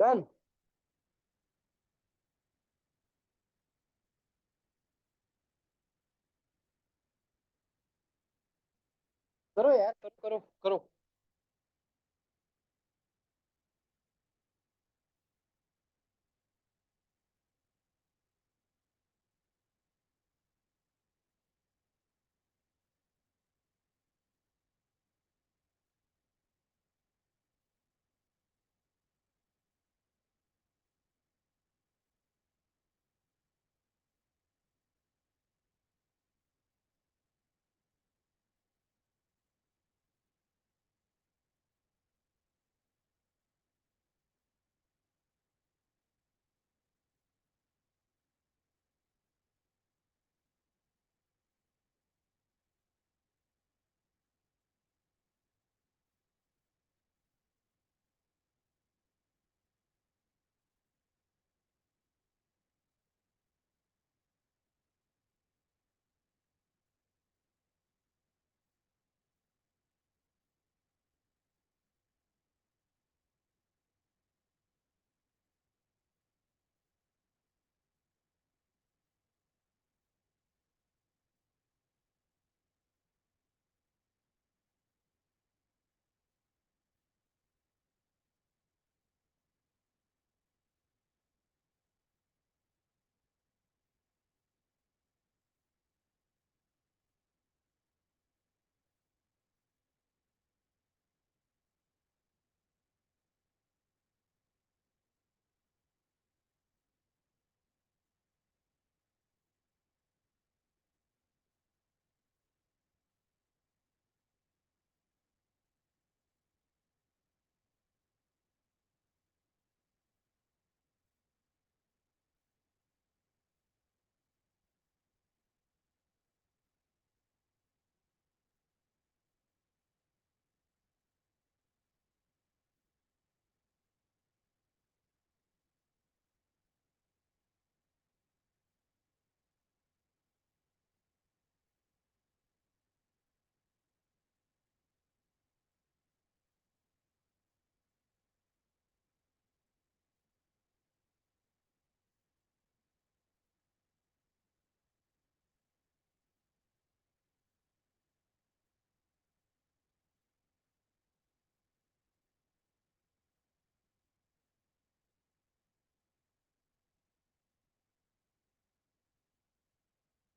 Speaker 1: डन। करो यार, करो करो करो।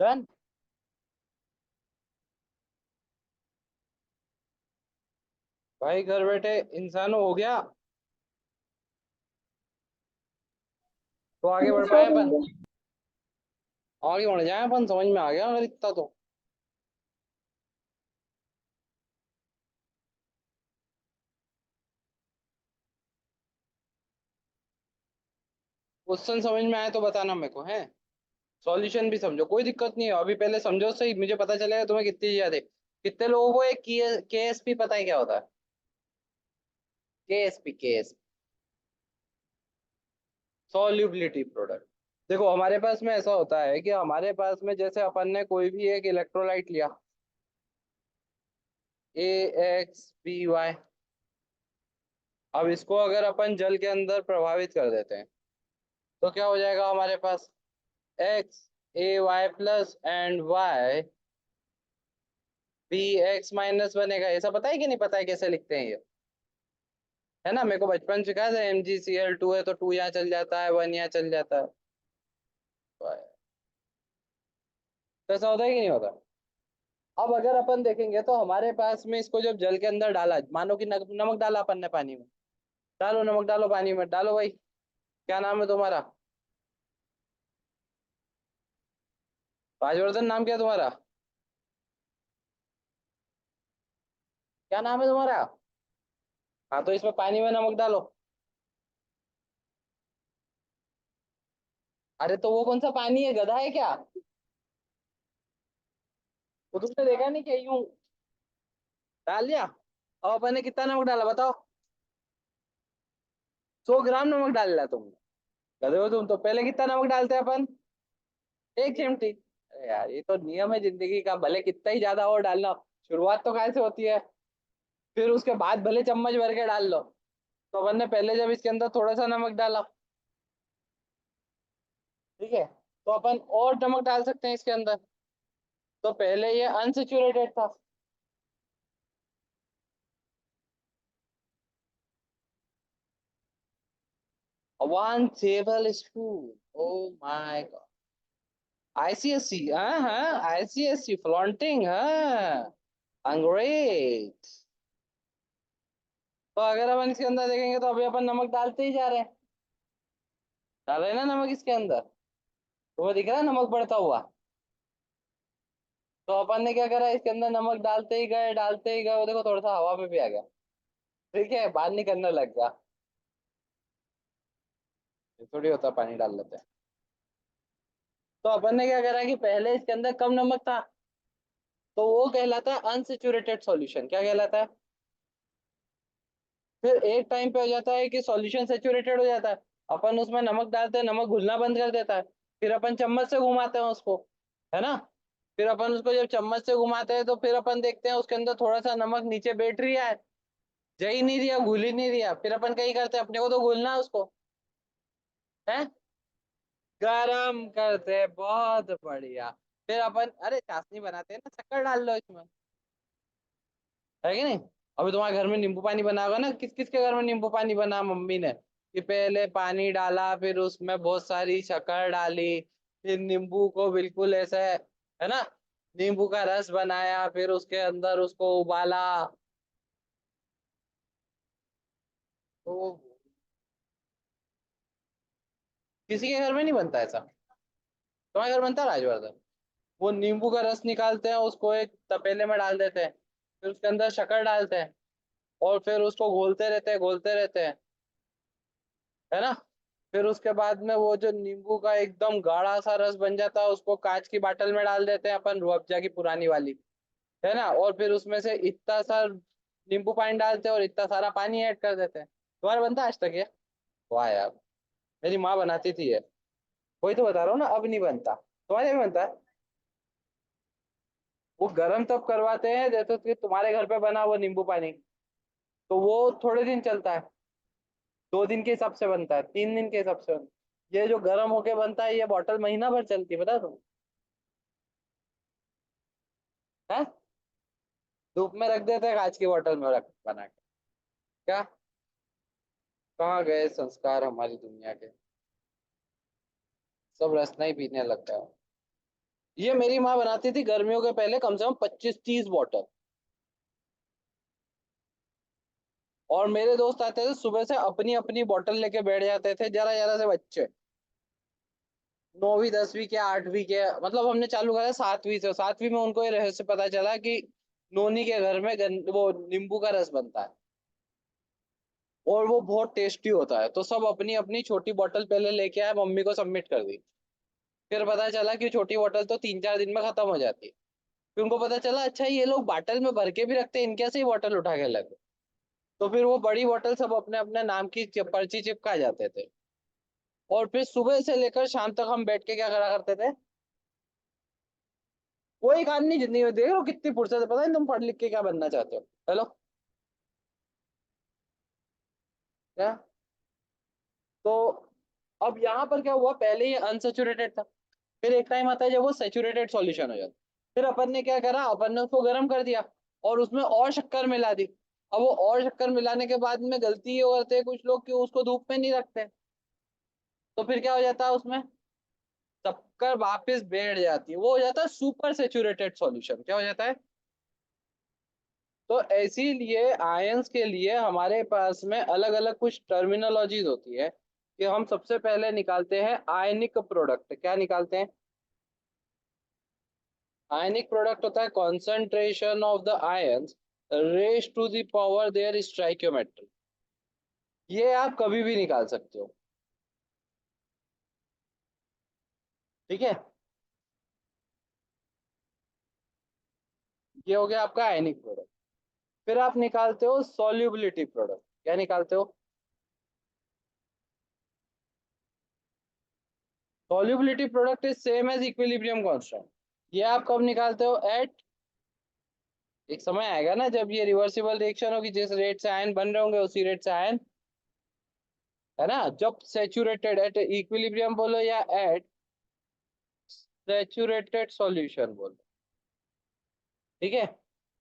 Speaker 1: डन। भाई घर बैठे इंसान हो गया। तो आगे बढ़ पाए अपन। आगे बढ़ जाए अपन, समझ में आ गया अगर इतना तो। क्वेश्चन समझ में आए तो बताना मेरे को है। सॉल्यूशन भी समझो, कोई दिक्कत नहीं है, अभी पहले समझो सही, मुझे पता चलेगा तुम्हें कितनी चीज याद है। कितने लोगों को एक के एस पी पता है क्या होता है? के एस पी, के एस, सॉल्युबिलिटी प्रोडक्ट। देखो हमारे पास में ऐसा होता है कि हमारे पास में जैसे अपन ने कोई भी एक इलेक्ट्रोलाइट लिया, ए एक्स बी वाई। अब इसको अगर अपन जल के अंदर प्रभावित कर देते हैं तो क्या हो जाएगा हमारे पास? X A Y plus and Y B X minus बनेगा। ऐसा पता है कि नहीं पता है कैसे लिखते हैं ये? है ना, मेरे को बचपन से सिखाया था, MgCl2 है तो 2 यहाँ चल जाता है, 1 यहाँ चल जाता है। तो ऐसा होता है कि नहीं होता? अब अगर अपन देखेंगे तो हमारे पास में इसको जब जल के अंदर डाला, मानो कि नमक डाला अपन ने पानी में। डालो नमक, डालो पानी में, डालो भाई। क्या नाम है तुम्हारा? राजवर्धन नाम क्या है तुम्हारा? क्या नाम है तुम्हारा? हाँ तो इसमें पानी में नमक डालो। अरे तो वो कौन सा पानी है, गधा है क्या? वो तुमने देखा नहीं क्या, यूं डाल दिया। अब अपन ने कितना नमक डाला बताओ? 100 ग्राम नमक डाल दिया तुमने। गधे हो तुम तो, पहले कितना नमक डालते हैं अपन? 1 चिमटी। अरे यार ये तो नियम है जिंदगी का, भले कितना ही ज्यादा और डालना, शुरुआत तो कैसे होती है, फिर उसके बाद भले चम्मच भर के डाल लो। तो अपन ने पहले जब इसके अंदर थोड़ा सा नमक डाला, ठीक है, तो अपन और नमक डाल सकते हैं इसके अंदर। तो पहले ये अनसेचुरेटेड था। 1 table spoon. Oh my God. ICSC, हाँ हाँ, आईसीएससी फ्लॉन्टिंग, हाँ, ग्रेट। तो अगर अपन इसके अंदर देखेंगे तो अभी अपन नमक डालते ही जा रहे हैं, डाल रहे हैं ना नमक इसके अंदर। तो वो दिख रहा है नमक बढ़ता हुआ। तो अपन ने क्या करा, इसके अंदर नमक डालते ही गए, वो देखो थोड़ा सा हवा में भी आ गया। ठीक है, बाहर निकलने लग गया। ये थोड़ी होता, पानी डाल लेते हैं। तो अपन ने क्या करा कि पहले इसके अंदर कम नमक था, तो वो कहलाता है अनसेचुरेटेड सॉल्यूशन। क्या कहलाता है? फिर एक टाइम पे हो जाता है कि सॉल्यूशन सेचुरेटेड हो जाता है, अपन उसमें नमक डालते हैं, नमक घुलना बंद कर देता है। फिर अपन चम्मच से घुमाते हैं उसको, है ना। फिर अपन उसको जब चम्मच से घुमाते हैं तो फिर अपन देखते हैं उसके अंदर थोड़ा सा नमक नीचे बैठ रही है, जा ही नहीं रिया, घुल ही नहीं रिया। फिर अपन कहीं करते हैं, अपने को तो घुलना है उसको, है, गरम करते हैं। बहुत बढ़िया। फिर अपन अरे चाशनी बनाते हैं ना, शक्कर डाल लो इसमें, है कि नहीं। अभी तुम्हारे घर में नींबू पानी बना होगा ना, किस किस के घर में नींबू पानी बना? मम्मी ने, कि पहले पानी डाला, फिर उसमें बहुत सारी शक्कर डाली, फिर नींबू को बिल्कुल ऐसे, है ना, नींबू का रस बनाया, फिर उसके अंदर उसको उबाला। तो किसी के घर में नहीं बनता ऐसा? तुम्हारे घर बनता है राजवर्धन? वो नींबू का रस निकालते हैं, उसको एक तपेले में डाल देते हैं, फिर उसके अंदर शक्कर डालते हैं, और फिर उसको घोलते रहते हैं, है ना। फिर उसके बाद में वो जो नींबू का एकदम गाढ़ा सा रस बन जाता है, उसको कांच की बाटल में डाल देते हैं अपन, रूह अफ़ज़ा की पुरानी वाली, है ना। और फिर उसमें से इतना सा नींबू पानी डालते हैं और इतना सारा पानी ऐड कर देते हैं। तुम्हारा बनता है आज तक ये? वाह यार, मेरी माँ बनाती थी ये। वही तो बता रहा हूँ ना, अब नहीं बनता। तुम्हारे यहाँ भी बनता है? वो गर्म तब करवाते हैं जैसे कि तुम्हारे घर पे बना वो नींबू पानी, तो वो थोड़े दिन चलता है, 2 दिन के हिसाब से बनता है, 3 दिन के हिसाब से बनता है। ये जो गर्म होके बनता है, ये बॉटल महीना भर चलती है, बता तुम, है। धूप में रख देते हैं, कांच की बोतल में रख बना के। क्या, कहाँ गए संस्कार हमारी दुनिया के? सब रसना ही पीने लगता है। ये मेरी माँ बनाती थी गर्मियों के पहले, कम से कम 25-30 बॉटल। और मेरे दोस्त आते थे सुबह से, अपनी अपनी बोतल लेके बैठ जाते थे, जरा जरा से बच्चे, 9वीं 10वीं के, 8वीं के। मतलब हमने चालू करा 7वीं से, 7वीं में उनको ये रहस्य पता चला कि नोनी के घर में वो नींबू का रस बनता है, और वो बहुत टेस्टी होता है। तो सब अपनी अपनी छोटी बोतल पहले लेके आए, मम्मी को सबमिट कर दी। फिर पता चला कि छोटी बोतल तो 3-4 दिन में खत्म हो जाती है। फिर उनको पता चला, अच्छा ये लोग बाटल में भर के भी रखते हैं, इनके से ही बोतल उठा के लगे। तो फिर वो बड़ी बोतल सब अपने अपने नाम की पर्ची चिपका जाते थे। और फिर सुबह से लेकर शाम तक हम बैठ के क्या करा करते थे, कोई काम नहीं जिंदगी में, देख लो कितनी फुर्सत है, पता है तुम पढ़ लिख के क्या बनना चाहते हो। हेलो, क्या? तो अब यहाँ पर क्या हुआ, पहले ये अनसेचुरेटेड था, फिर एक टाइम आता है जब वो सेचुरेटेड सॉल्यूशन हो जाता है। फिर अपन ने क्या करा, अपन ने उसको गर्म कर दिया, और उसमें और शक्कर मिला दी। अब वो और शक्कर मिलाने के बाद में गलती ये करते हैं कुछ लोग कि उसको धूप में नहीं रखते, तो फिर क्या हो जाता है उसमें, शक्कर वापस बैठ जाती है, वो हो जाता है सुपर सेचुरेटेड सॉल्यूशन। क्या हो जाता है? तो इसीलिए आयंस के लिए हमारे पास में अलग अलग कुछ टर्मिनोलॉजीज होती है, कि हम सबसे पहले निकालते हैं आयनिक प्रोडक्ट। क्या निकालते हैं? आयनिक प्रोडक्ट होता है concentration of the ions raise to the power their stoichiometry. ये आप कभी भी निकाल सकते हो, ठीक है। ये हो गया आपका आयनिक प्रोडक्ट। फिर आप निकालते हो सॉल्युबिलिटी प्रोडक्ट। क्या निकालते हो? Solubility product is same as equilibrium constant. ये आप कब निकालते हो? एट, एक समय आएगा ना जब ये रिवर्सिबल रिएक्शन होगी, जिस रेट से आयन बन रहे होंगे उसी रेट से आयन है ना, जब सेचुरेटेड एट इक्विलिब्रियम बोलो या एट सेचुरेटेड सॉल्यूशन बोलो, ठीक है।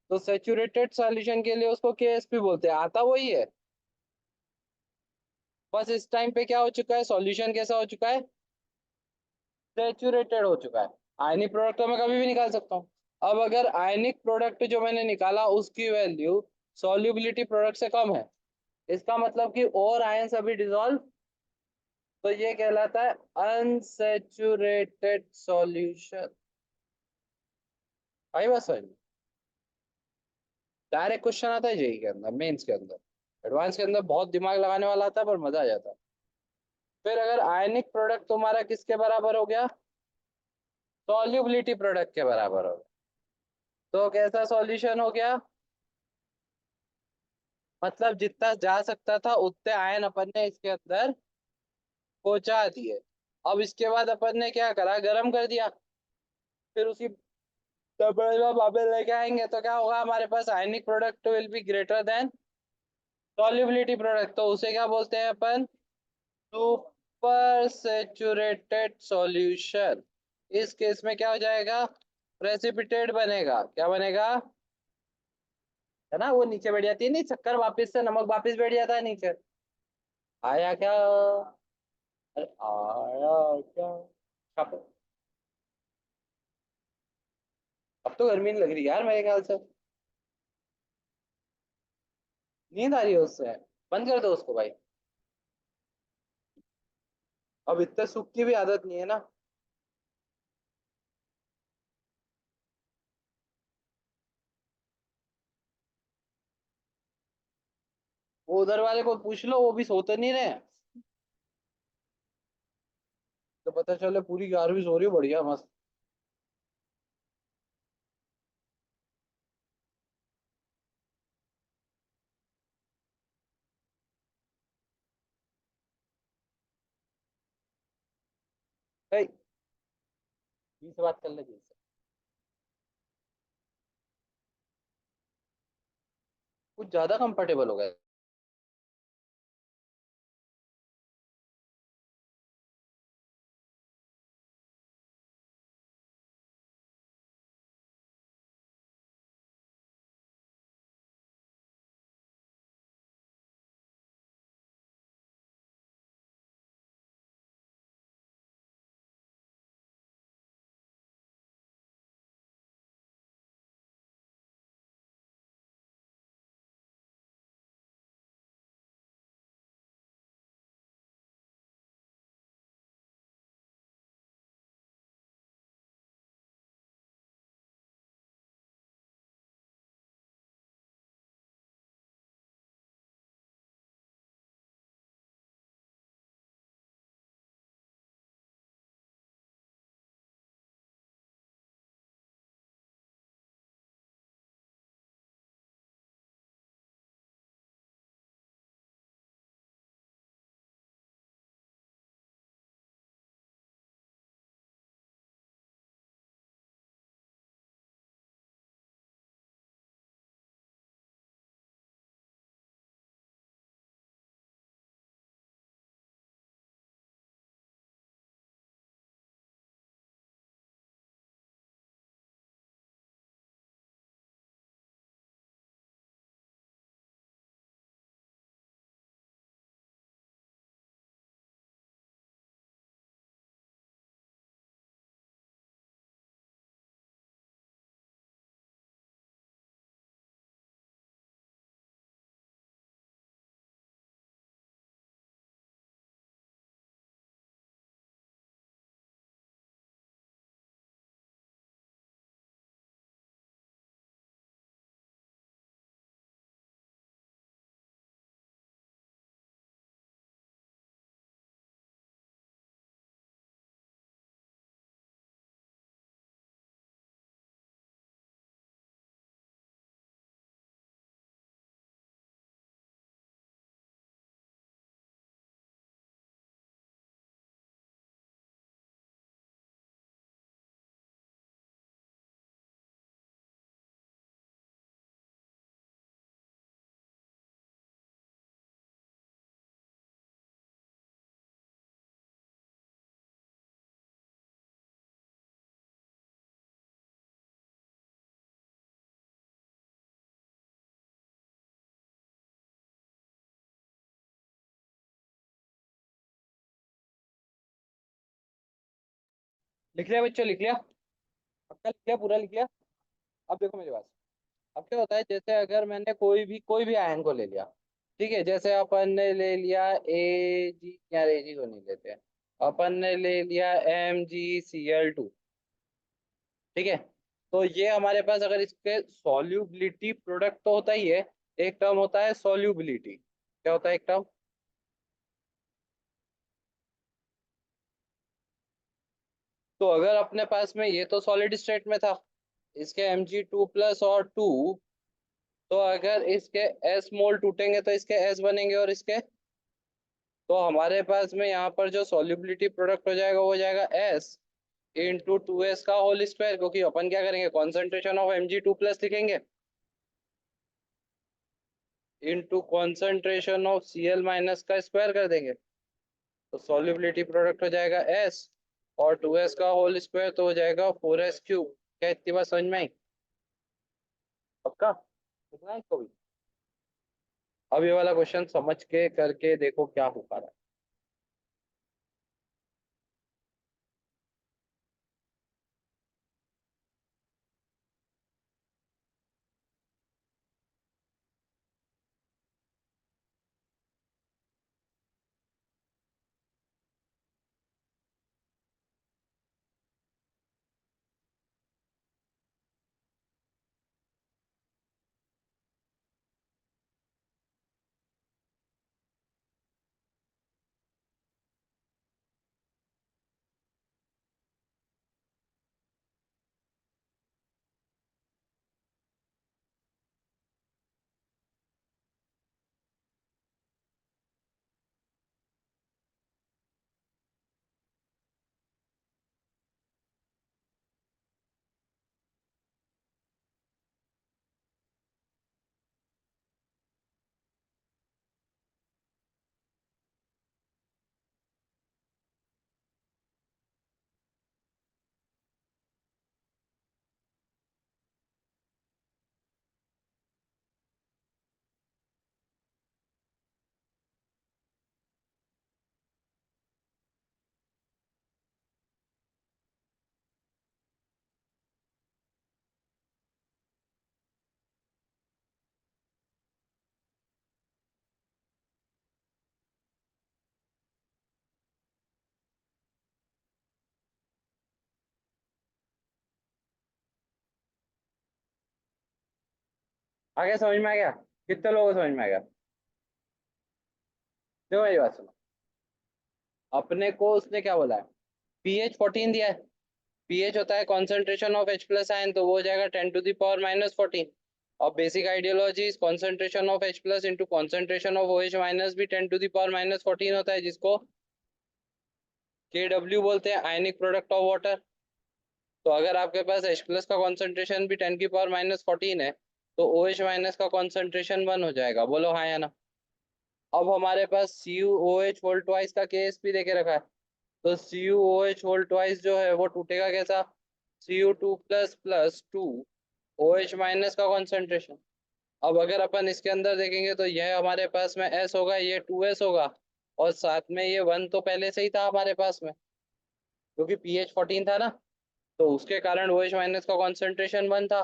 Speaker 1: तो सेचुरेटेड सॉल्यूशन के लिए उसको केएसपी बोलते हैं, आता वही है। बस इस टाइम पे क्या हो चुका है, सॉल्यूशन कैसा हो चुका है, सेचुरेटेड हो चुका है। आयनिक प्रोडक्ट तो मैं कभी भी निकाल सकता हूँ। अब अगर आयनिक प्रोडक्ट जो मैंने निकाला उसकी वैल्यू सॉल्युबिलिटी प्रोडक्ट से कम है, इसका मतलब कि और आयंस अभी डिसॉल्व, तो ये कहलाता है अनसेचुरेटेड सॉल्यूशन। भाई बस डायरेक्ट क्वेश्चन आता है जेई के अंदर, मेंस के अंदर। एडवांस के अंदर बहुत दिमाग लगाने वाला आता है, पर मजा आ जाता है। फिर अगर आयनिक प्रोडक्ट तुम्हारा किसके बराबर हो गया, सॉल्युबिलिटी प्रोडक्ट के बराबर हो गया, तो कैसा सॉल्यूशन हो गया, मतलब जितना जा सकता था उतने आयन अपन ने इसके अंदर पहुंचा दिए। अब इसके बाद अपन ने क्या करा, गर्म कर दिया। फिर उसी डबल में वापस लेके आएंगे तो क्या होगा, हमारे पास ionic product will be greater than solubility product, तो उसे क्या बोलते हैं अपन, सुपर सेचुरेटेड सॉल्यूशन। इस केस में क्या हो जाएगा, प्रेसिपिटेट बनेगा, क्या बनेगा, है ना, वो नीचे बैठ जाती है, नहीं शक्कर वापस से नमक वापस बैठ जाता है नीचे। आया क्या, अरे आया क्या, अब अब तो गर्मी नहीं लग रही यार मेरे ख्याल से, नींद आ रही है उससे, बंद कर दो उसको भाई। अब इतने सुख की भी आदत नहीं है ना। वो उधर वाले को पूछ लो, वो भी सोते नहीं रहे, तो पता चले पूरी 11वीं सो रही हो बढ़िया मस्त। भाई जी से बात कर ले, जी से कुछ ज्यादा कंफर्टेबल हो गया। लिख लिया बच्चों, लिख लिया? पक्का लिख लिया, पूरा लिख लिया? अब देखो मेरी बात। अब क्या होता है, जैसे अगर मैंने कोई भी आयन को ले लिया, ठीक है, जैसे अपन ने ले लिया ए जी, यार ए जी को नहीं लेते हैं, अपन ने ले लिया MgCl2, ठीक है। तो ये हमारे पास अगर इसके सॉल्युबिलिटी प्रोडक्ट तो होता ही है, एक टर्म होता है सॉल्युबिलिटी। क्या होता है एक टर्म? तो अगर अपने पास में ये तो सॉलिड स्टेट में था, इसके Mg2+ और 2, तो अगर इसके एस मोल टूटेंगे तो इसके एस बनेंगे, और इसके, तो हमारे पास में यहाँ पर जो सॉल्युबिलिटी प्रोडक्ट हो जाएगा वो हो जाएगा एस इंटू 2s का होल स्क्वायर, क्योंकि अपन क्या करेंगे, कॉन्सेंट्रेशन ऑफ Mg2+ लिखेंगे इंटू कॉन्सेंट्रेशन ऑफ Cl- का स्क्वायर कर देंगे। तो सॉल्युबिलिटी प्रोडक्ट हो जाएगा एस, और 2s का होल स्क्वायर तो हो जाएगा 4s क्यूब। क्या इतनी बात समझ में आई? पक्का इतना है इसको भी? अब ये वाला क्वेश्चन समझ के करके देखो क्या हो पा रहा है। आगे समझ में आ गया? कितने लोगों को समझ में आ गया? देखो मेरी बात सुनो। अपने को उसने क्या बोला है, pH 14 दिया है। pH होता है कॉन्सेंट्रेशन ऑफ H+ आयन, तो वो हो जाएगा 10⁻⁻14। और basic ideology concentration of H+ into concentration of OH- भी 10⁻⁻14 होता है, जिसको KW बोलते हैं, आयनिक प्रोडक्ट ऑफ वाटर। तो अगर आपके पास H+ का कॉन्सेंट्रेशन भी 10⁻⁻14 है, तो OH- का कॉन्सेंट्रेशन 1 हो जाएगा। बोलो हाँ या ना? अब हमारे पास CuOH होल ट्वाइस का KSP देके रखा है, तो CuOH होल ट्वाइस जो है वो टूटेगा कैसा, Cu2++2 OH- का कॉन्सेंट्रेशन। अब अगर अपन इसके अंदर देखेंगे तो यह हमारे पास में S होगा, ये 2s होगा, और साथ में ये 1 तो पहले से ही था हमारे पास में, क्योंकि pH 14 था ना, तो उसके कारण OH- का कॉन्सेंट्रेशन 1 था।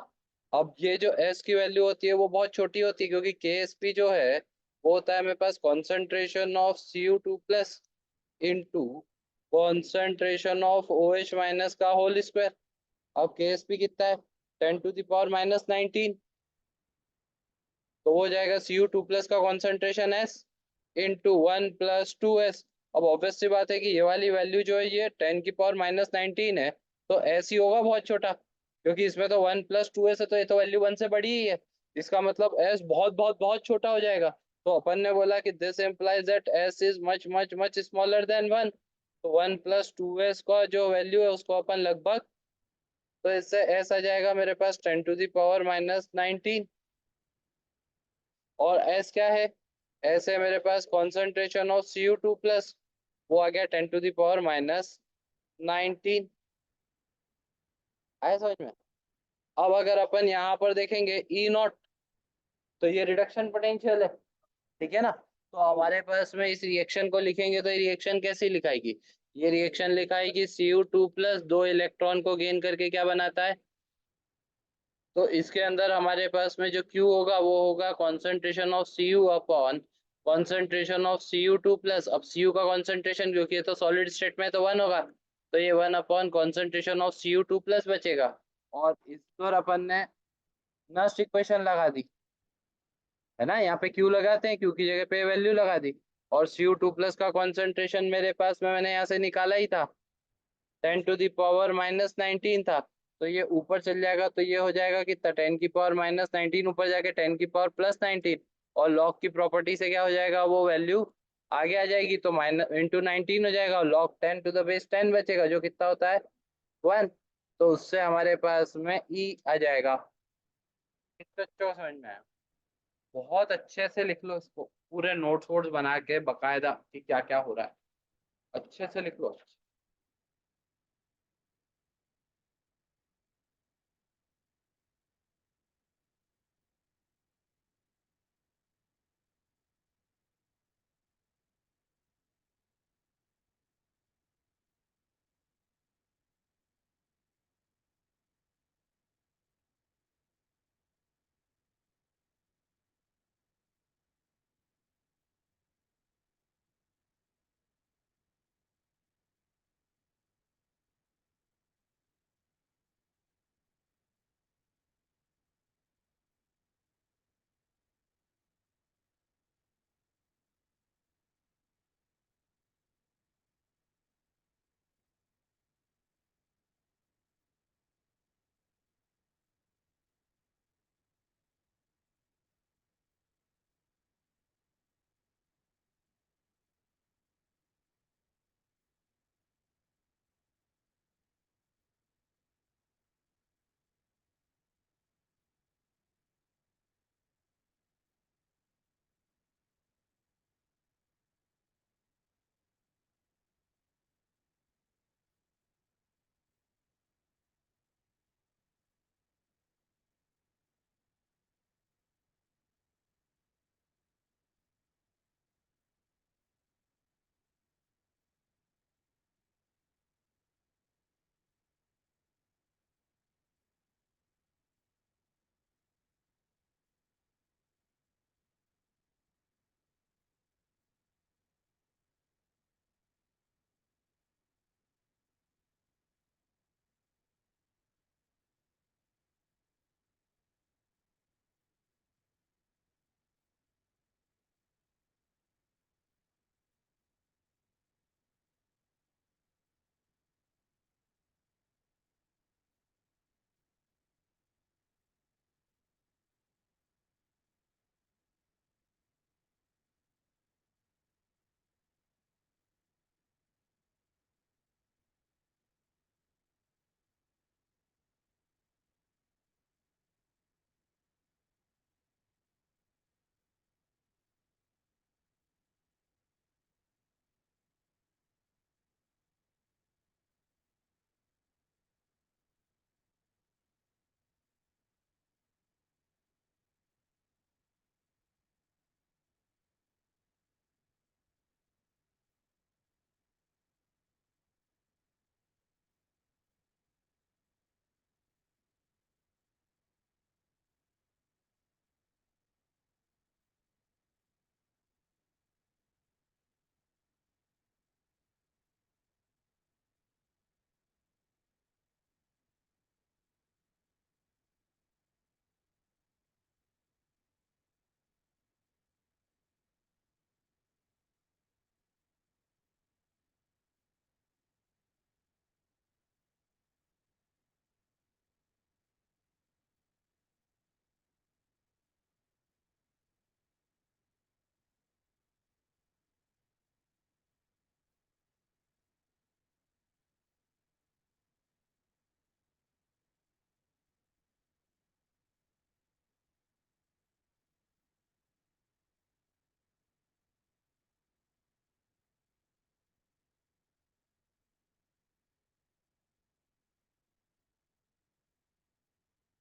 Speaker 1: अब ये जो S की वैल्यू होती है वो बहुत छोटी होती है, क्योंकि KSP जो है वो होता है मेरे पास concentration of Cu2+ into concentration of OH- का होल स्क्वायर। अब KSP कितना है, 10⁻⁻19, तो वो हो जाएगा Cu2+ का कॉन्सेंट्रेशन S इंटू 1+2s। अब ऑब्वियस सी बात है कि ये वाली वैल्यू जो है ये 10⁻⁻19 है, तो S ही होगा बहुत छोटा, क्योंकि इसमें तो 1+2s है, तो ये तो वैल्यू 1 से बड़ी ही है। इसका मतलब S बहुत बहुत बहुत छोटा हो जाएगा। तो अपन ने बोला कि this implies that S is much much much smaller than 1। तो 1+2s का जो वैल्यू है उसको अपन लगभग, तो इससे S आ जाएगा मेरे पास 10⁻⁻19। और S क्या है, S है मेरे पास कॉन्सेंट्रेशन ऑफ Cu2+, वो आ गया 10⁻⁻19। आया समझ में? अब अगर अपन यहाँ पर देखेंगे E0, तो ये रिडक्शन पोटेंशियल है, ठीक है ना। तो हमारे पास में इस रिएक्शन को लिखेंगे तो ये रिएक्शन कैसी लिखाएगी, ये रिएक्शन लिखा है कि Cu2+ 2 इलेक्ट्रॉन को गेन करके क्या बनाता है। तो इसके अंदर हमारे पास में जो Q होगा वो होगा concentration of Cu upon concentration of Cu2+। अब Cu का कॉन्सेंट्रेशन, क्योंकि ये तो सॉलिड स्टेट में, तो 1 होगा, तो ये 1 अपॉन कॉन्सेंट्रेशन ऑफ Cu2+ बचेगा। और इस पर अपन ने नस्ट इक्वेशन लगा दी है ना, यहाँ पे Q लगाते हैं, Q की जगह पे वैल्यू लगा दी। और Cu2+ का कॉन्सेंट्रेशन मेरे पास में मैंने यहाँ से निकाला ही था, 10⁻−19 था। तो ये ऊपर चल जाएगा, तो ये हो जाएगा कितना, 10⁻−19 ऊपर जाके 10⁻+19। और लॉग की प्रॉपर्टी से क्या हो जाएगा, वो वैल्यू आगे आ जाएगी, तो माइनस इंटू 19 हो जाएगा, और लॉग 10⁻10 बचेगा, जो कितना होता है 1। तो उससे हमारे पास में ई आ जाएगा। इतना अच्छा समझ में आया। बहुत अच्छे से लिख लो इसको, पूरे नोट्स वोट्स बना के बकायदा कि क्या क्या हो रहा है, अच्छे से लिख लो।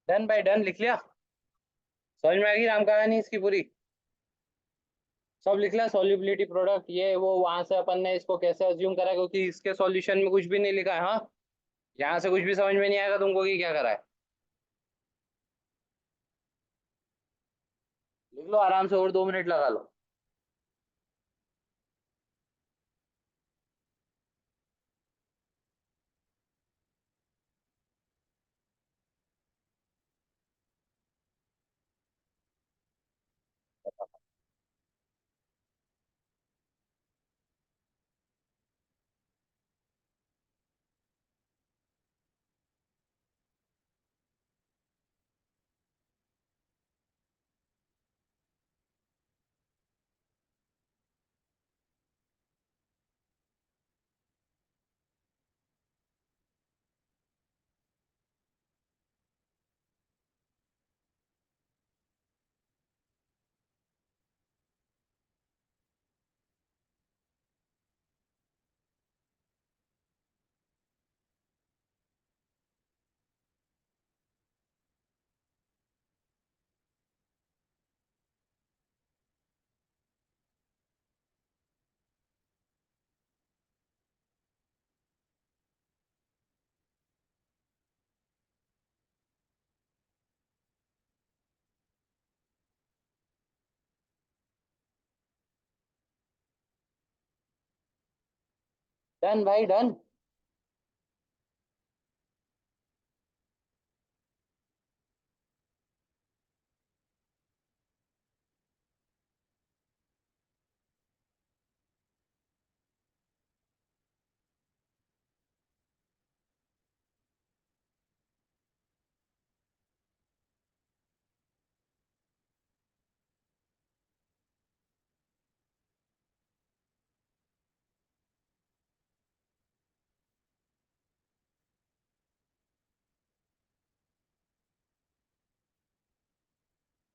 Speaker 1: डन बाय डन लिख लिया। समझ में आ गई राम कहानी इसकी पूरी। सब लिख लिया, सॉल्युबिलिटी प्रोडक्ट ये वो, वहां से अपन ने इसको कैसे अज्यूम करा, क्योंकि इसके सॉल्यूशन में कुछ भी नहीं लिखा है। हाँ, यहाँ से कुछ भी समझ में नहीं आएगा तुमको कि क्या करा है। लिख लो आराम से, और 2 मिनट लगा लो। डन भाई, डन।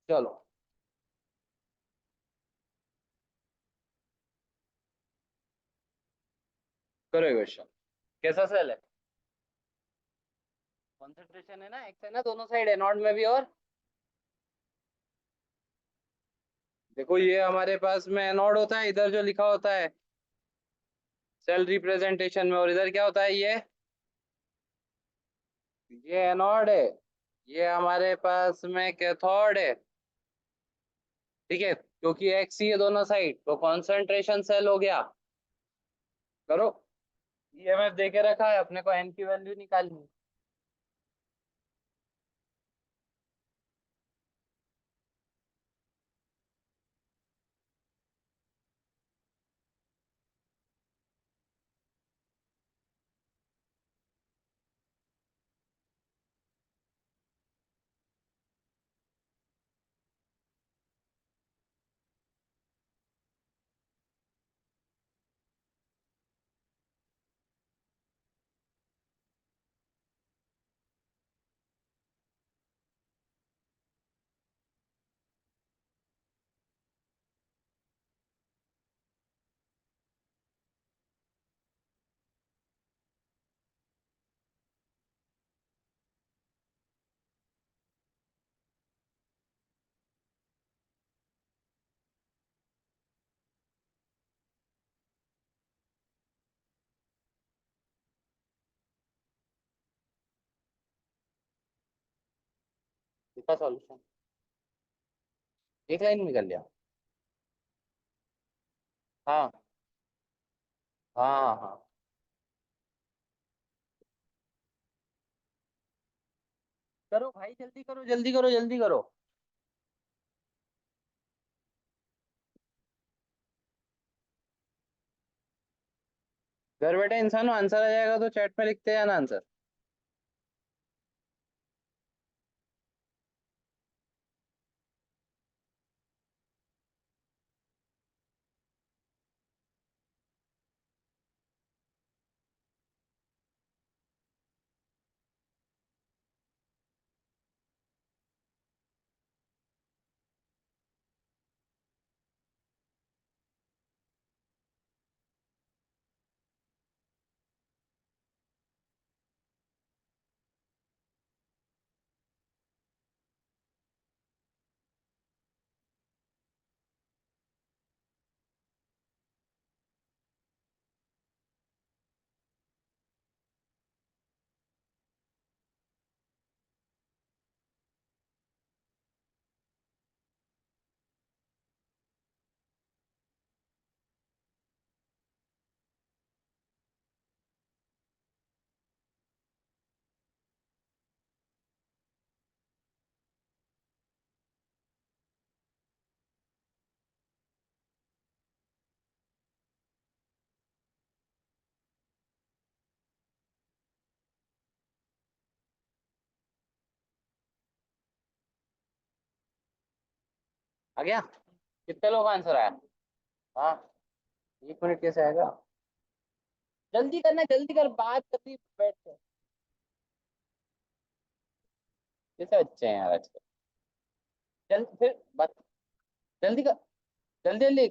Speaker 1: चलो, करो क्वेश्चन। कैसा सेल है? कॉन्सेंट्रेशन है ना, एक्स है ना, दोनों साइड है, नॉट में भी। और देखो, ये हमारे पास में एनोड होता है, इधर जो लिखा होता है सेल रिप्रेजेंटेशन में, और इधर क्या होता है, ये एनोड है। ये हमारे पास में कैथोड है। ठीक है, क्योंकि एक्स ही है दोनों साइड, तो कॉन्सेंट्रेशन सेल हो गया। करो। ईएमएफ दे के रखा है, अपने को एन की वैल्यू निकालनी है। इसका सॉल्यूशन एक लाइन में कर लिया। हाँ हाँ हाँ हाँ। करो भाई, जल्दी करो, जल्दी करो, जल्दी करो। घर बैठे इंसान हो, आंसर आ जाएगा तो चैट में लिखते हैं ना आंसर। आ गया? कितने लोग आंसर आया? हाँ। 1 मिनट कैसे आएगा? जल्दी करना, जल्दी कर, बात करनी बैठ के। कैसे बच्चे हैं यार आजकल। चल फिर बात। जल्दी कर, जल्दी जल्दी।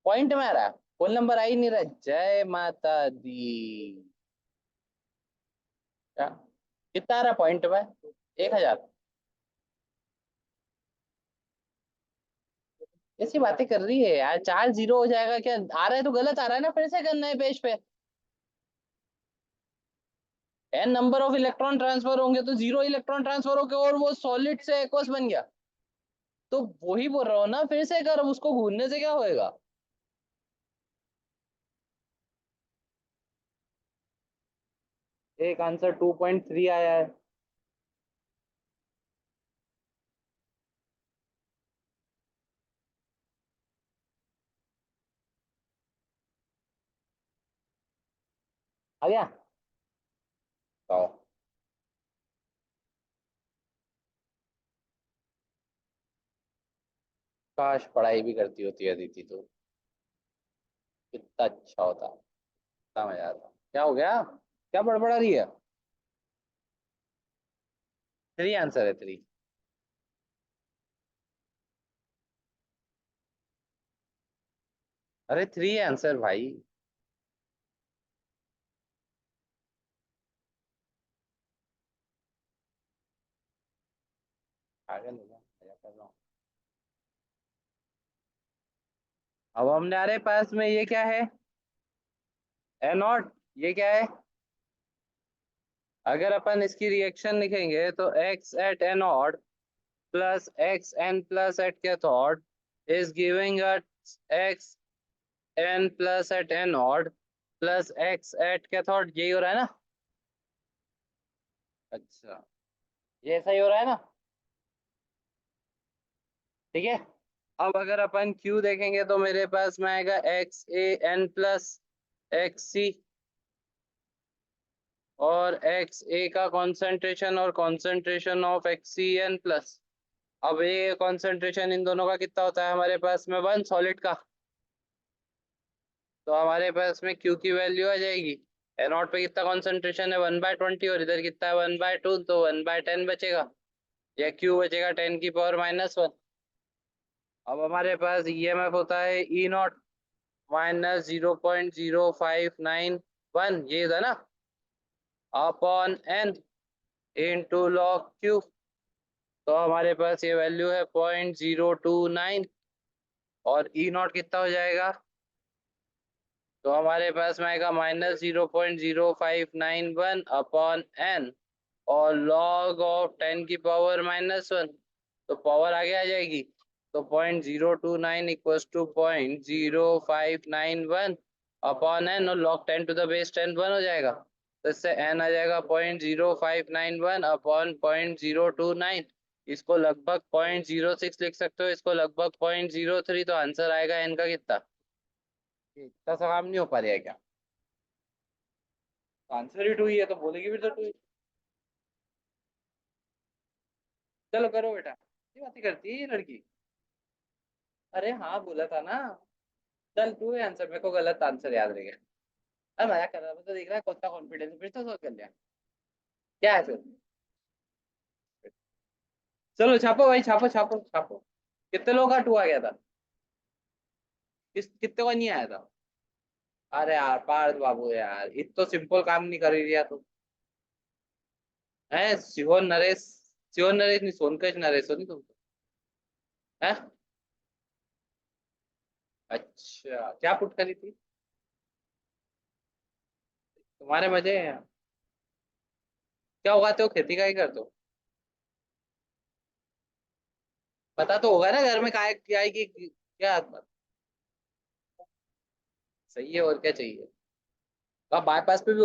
Speaker 1: पॉइंट में आ रहा, फोन नंबर आ ही नहीं रहा। जय माता दी। क्या? कितना आ रहा पॉइंट में? 1,000? ऐसी बातें कर रही है यार, 4 0 हो जाएगा क्या? आ रहा है तो गलत आ रहा है ना, फिर से करना है पेज पे। n number of electron transfer होंगे तो 0 इलेक्ट्रॉन ट्रांसफर होके और वो सॉलिड से एक्वस बन गया। तो वही बोल रहा हूँ ना, फिर से कर, उसको घूरने से क्या होएगा। एक आंसर 2.3 आया है। आ गया? तो काश पढ़ाई भी करती होती अदिति तो कितना अच्छा होता, कितना मजा आता। क्या हो गया? क्या बड़बड़ा रही है? 3 आंसर है, 3। अरे 3 आंसर भाई। आगे ले जा, मजा कर रहा हूँ। अब हमारे पास में ये क्या है? ए नॉट। ये क्या है? अगर अपन इसकी रिएक्शन लिखेंगे तो x at A naught plus X N plus at cathode is giving us X N plus at A naught plus X at cathode. यही हो रहा है ना? अच्छा, ये सही हो रहा है ना? ठीक है। अब अगर अपन Q देखेंगे तो मेरे पास में आएगा X A N plus X C, और एक्स ए का कॉन्सेंट्रेशन और concentration of X C N plus. अब ये कॉन्सेंट्रेशन इन दोनों का कितना होता है हमारे पास में, 1 सॉलिड का। तो हमारे पास में Q की वैल्यू आ जाएगी। ए नॉट पे कितना कॉन्सेंट्रेशन है, 1/20, और इधर कितना है 1/2, तो 1/10 बचेगा, या Q बचेगा 10⁻⁻1। अब हमारे पास EMF होता है E0 माइनस 0.0591, ये था ना, upon N into log Q. तो हमारे पास ये वैल्यू है 0.029, और E0 कितना हो जाएगा? तो हमारे पास में आएगा -0.0591 अपॉन एन, और लॉग ऑफ 10⁻⁻1, तो पावर आगे आ जाएगी। तो 0.029 = 0.0591 अपॉन एन, और लॉग 10⁻10 1 हो जाएगा। तो इससे एन आ जाएगा 0.0591 अपॉन 0.029। इसको लगभग 0.06 लिख सकते हो, इसको लगभग 0.03, तो आंसर आएगा एन का कितना? ये इतना सा काम नहीं हो पा रहा है क्या? आंसर ही 2 ही है तो बोलेगी भी तो 2 ही। चलो करो बेटा, ये बातें करती है ये लड़की। अरे हाँ बोला था ना। चल 2 है आंसर, मेरे को गलत आंसर याद रह गया। अरे मजाक कर रहा था, मैं तो देख रहा है कौन सा कॉन्फिडेंस, फिर तो सॉल्व कर लिया। क्या है फिर? चलो छापो भाई, छापो छापो छापो। कितने लोगों का 2 आ गया था? कितने का नहीं आया था? अरे यार पार्थ बाबू यार, इत तो सिंपल काम नहीं कर रही है तू। है सिहोर नरेश, सिहोर नरेश नहीं, सोनकश नरेश हो नहीं तुम तो। है? अच्छा, क्या पुट करी थी? तुम्हारे मजे हैं। क्या उगाते हो, खेती का ही करते हो? पता तो होगा ना घर में काय क्या है कि क्या। सही है, और क्या चाहिए। अब बाईपास पे भी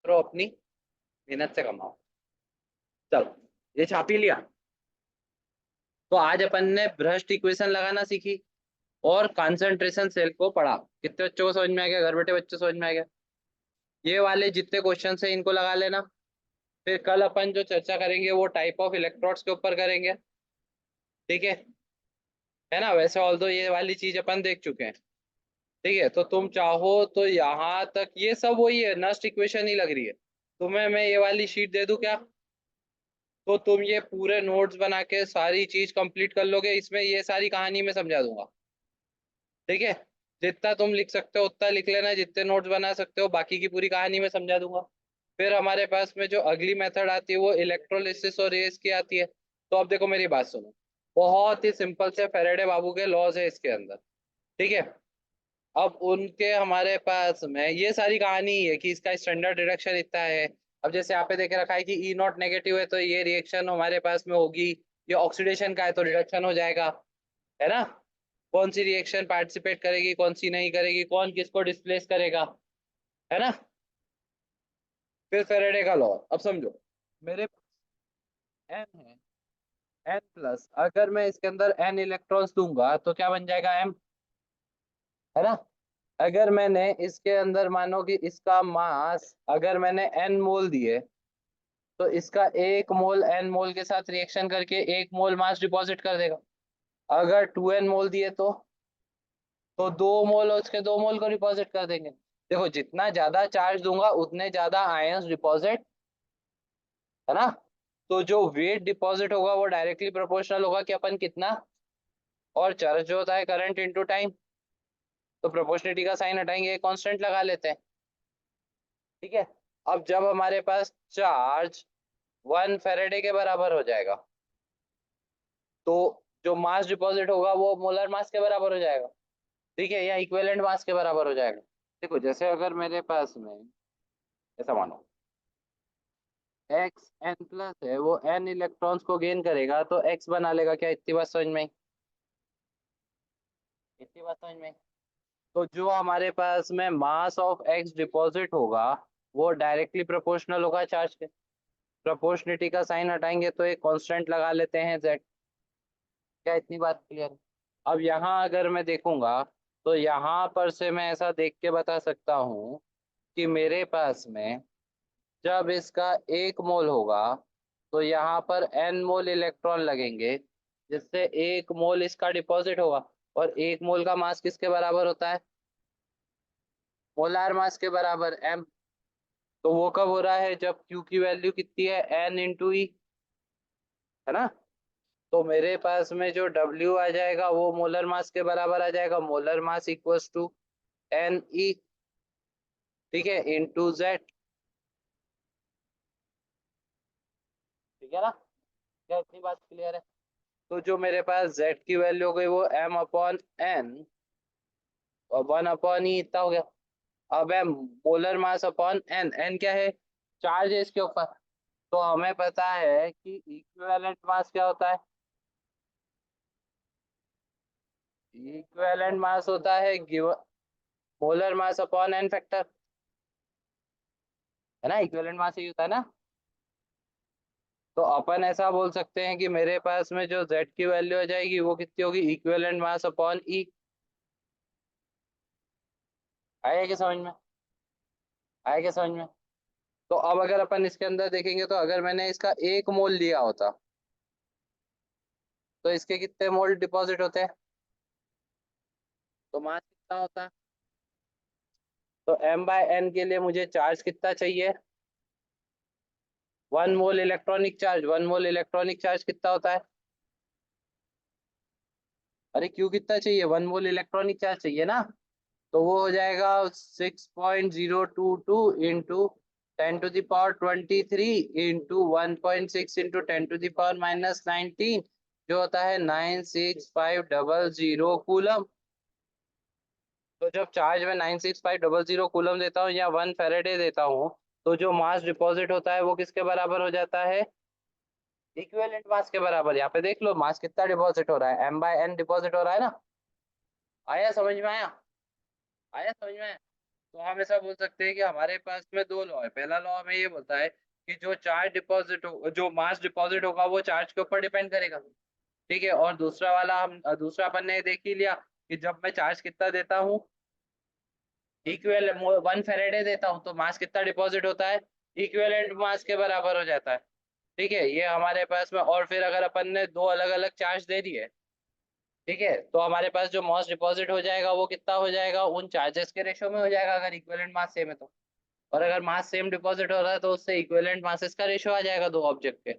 Speaker 1: करो, अपनी मेहनत से कमाओ। चलो, ये छाप ही लिया। तो आज अपन ने भ्रष्ट इक्वेशन लगाना सीखी और कंसंट्रेशन सेल को पढ़ा। कितने बच्चों को समझ में आ गया? घर बैठे बच्चों समझ में आ गया? ये वाले जितने क्वेश्चन है इनको लगा लेना। फिर कल अपन जो चर्चा करेंगे वो टाइप ऑफ इलेक्ट्रोड्स के ऊपर करेंगे। ठीक है ना? वैसे ऑल दो ये वाली चीज अपन देख चुके हैं। ठीक है, तो तुम चाहो तो यहाँ तक ये सब वही है, नस्ट इक्वेशन ही लग रही है। तुम्हें मैं ये वाली शीट दे दूं क्या? तो तुम ये पूरे नोट्स बना के सारी चीज कंप्लीट कर लोगे, इसमें ये सारी कहानी मैं समझा दूंगा। ठीक है, जितना तुम लिख सकते हो उतना लिख लेना, जितने नोट्स बना सकते हो, बाकी की पूरी कहानी में समझा दूंगा। फिर हमारे पास में जो अगली मेथड आती है वो इलेक्ट्रोलिसिस और रेस की आती है। तो अब देखो मेरी बात सुनो, बहुत ही सिंपल से फैराडे बाबू के लॉज है इसके अंदर। ठीक है, अब उनके हमारे पास में ये सारी कहानी ही है कि इसका स्टैंडर्ड रिडक्शन इतना है। अब जैसे यहाँ पे देखे रखा है कि ई नॉट नेगेटिव है तो ये रिएक्शन हमारे पास में होगी। ये ऑक्सीडेशन का है तो रिडक्शन हो जाएगा। है ना? कौन सी रिएक्शन पार्टिसिपेट करेगी, कौन सी नहीं करेगी, कौन किसको डिस्प्लेस करेगा। है ना? फिर फेरेडे का लॉ, अब समझो। मेरे एन है, एन प्लस, अगर मैं इसके अंदर एन इलेक्ट्रॉन्स दूंगा तो क्या बन जाएगा? एम। है ना? अगर मैंने इसके अंदर मानो कि इसका मास अगर मैंने एन मोल दिए तो इसका एक मोल एन मोल के साथ रिएक्शन करके एक मोल मास डिपॉजिट कर देगा। अगर टू एन मोल दिए तो दो मोल और उसके दो मोल को डिपॉजिट कर देंगे। देखो, जितना ज्यादा चार्ज दूंगा उतने ज्यादा आयंस डिपॉजिट। है ना? तो जो वेट डिपॉजिट होगा वो डायरेक्टली प्रोपोर्शनल होगा कि अपन कितना, और चार्ज जो होता है करंट इनटू टाइम। तो प्रोपोर्शनलिटी का साइन हटाएंगे, कांस्टेंट लगा लेते हैं। ठीक है, अब जब हमारे पास चार्ज 1 फैराडे के बराबर हो जाएगा तो जो मास डिपॉजिट होगा वो मोलर मास के बराबर हो जाएगा। ठीक है, या इक्विवेलेंट मास के बराबर हो जाएगा। देखो, जैसे अगर मेरे पास में ऐसा मानो एक्स एन प्लस है, वो एन इलेक्ट्रॉन्स को गेन करेगा तो एक्स बना लेगा। क्या इतनी बात समझ में आई? इतनी बात समझ में आई? तो जो हमारे पास में मास ऑफ एक्स डिपॉजिट होगा वो डायरेक्टली प्रोपोर्शनल होगा चार्ज के। प्रोपोर्शनिटी का साइन हटाएंगे तो एक कांस्टेंट लगा लेते हैं जेड। क्या इतनी बात क्लियर है? अब यहाँ अगर मैं देखूंगा तो यहाँ पर से मैं ऐसा देख के बता सकता हूँ कि मेरे पास में जब इसका एक मोल होगा तो यहाँ पर एन मोल इलेक्ट्रॉन लगेंगे, जिससे एक मोल इसका डिपॉजिट होगा। और एक मोल का मास किसके बराबर होता है? मोलार मास के बराबर, एम। तो वो कब हो रहा है? जब क्यू की वैल्यू कितनी है? एन इंटू ई। है ना? तो मेरे पास में जो डब्ल्यू आ जाएगा वो मोलर मास के बराबर आ जाएगा। Molar mass equals to N E, ठीक है, इंटू जेड। ठीक है ना? क्या इतनी बात क्लियर है? तो जो मेरे पास जेड की वैल्यू हो गई वो एम अपॉन एन और 1 अपॉन ई इतना हो गया। अब M molar mass upon N, N क्या है? चार्ज है इसके ऊपर। तो हमें पता है कि इक्विवेलेंट मास क्या होता है? इक्विवेलेंट मास होता है given molar mass upon N factor. है ना? इक्विवेलेंट मास ही होता है ना? तो अपन ऐसा बोल सकते हैं कि मेरे पास में जो z की वैल्यू आ जाएगी वो कितनी होगी? इक्विवेलेंट मास अपॉन ई। आया क्या समझ में? आया क्या समझ में? तो अब अगर अपन इसके अंदर देखेंगे तो अगर मैंने इसका एक मोल लिया होता तो इसके कितने मोल डिपॉजिट होते हैं? तो मास कितना होता? तो m बाय n के लिए मुझे चार्ज कितना चाहिए? 1 मोल इलेक्ट्रॉनिक चार्ज। 1 मोल इलेक्ट्रॉनिक चार्ज कितना होता है? अरे क्यों कितना चाहिए? 1 मोल इलेक्ट्रॉनिक चार्ज चाहिए ना? तो वो हो जाएगा 6.022 इंटू 10⁻23 इंटू 1.6 इंटू 10⁻−19, जो होता है 96500 कूलम। तो जब चार्ज में 96500 कूलम देता हूँ या 1 फैराडे देता हूँ तो जो मास डिपॉजिट होता है वो किसके बराबर हो जाता है? इक्विवेलेंट मास के बराबर। यहाँ पे देख लो मास कितना डिपॉजिट हो रहा है, m बाय n डिपॉजिट हो रहा है ना? आया समझ में? आया? आया समझ में? तो हम ऐसा बोल सकते हैं कि हमारे पास में दो लॉ है। पहला लॉ हमें ये बोलता है कि जो चार्ज डिपॉजिट हो, जो मास डिपॉजिट होगा वो चार्ज के ऊपर डिपेंड करेगा। ठीक है। और दूसरा वाला दूसरा अपन ने देख ही लिया कि जब मैं चार्ज कितना देता हूँ, इक्वल 1 फैरेडे देता हूँ, तो मास कितना डिपॉजिट होता है, इक्विवेलेंट मास के बराबर हो जाता है। ठीक है, ये हमारे पास में। और फिर अगर अपन ने दो अलग अलग चार्ज दे दिए, ठीक है, तो हमारे पास जो मास डिपॉजिट हो जाएगा वो कितना हो जाएगा, उन चार्जेस के रेशो में हो जाएगा, अगर इक्विवेलेंट मास सेम है तो। और अगर मास सेम डिपॉजिट हो रहा है तो उससे इक्विवेलेंट मासेस का रेशो आ जाएगा दो ऑब्जेक्ट के।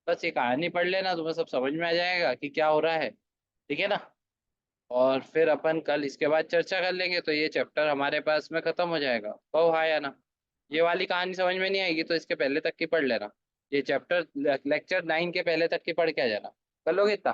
Speaker 1: बस ये कहानी पढ़ लेना, तुम्हें सब समझ में आ जाएगा कि क्या हो रहा है। ठीक है ना। और फिर अपन कल इसके बाद चर्चा कर लेंगे, तो ये चैप्टर हमारे पास में खत्म हो जाएगा। कहो हाँ या ना। ये वाली कहानी समझ में नहीं आएगी तो इसके पहले तक की पढ़ लेना। ये चैप्टर लेक्चर 9 के पहले तक की पढ़ के आ जाना। कर लोगे इतना?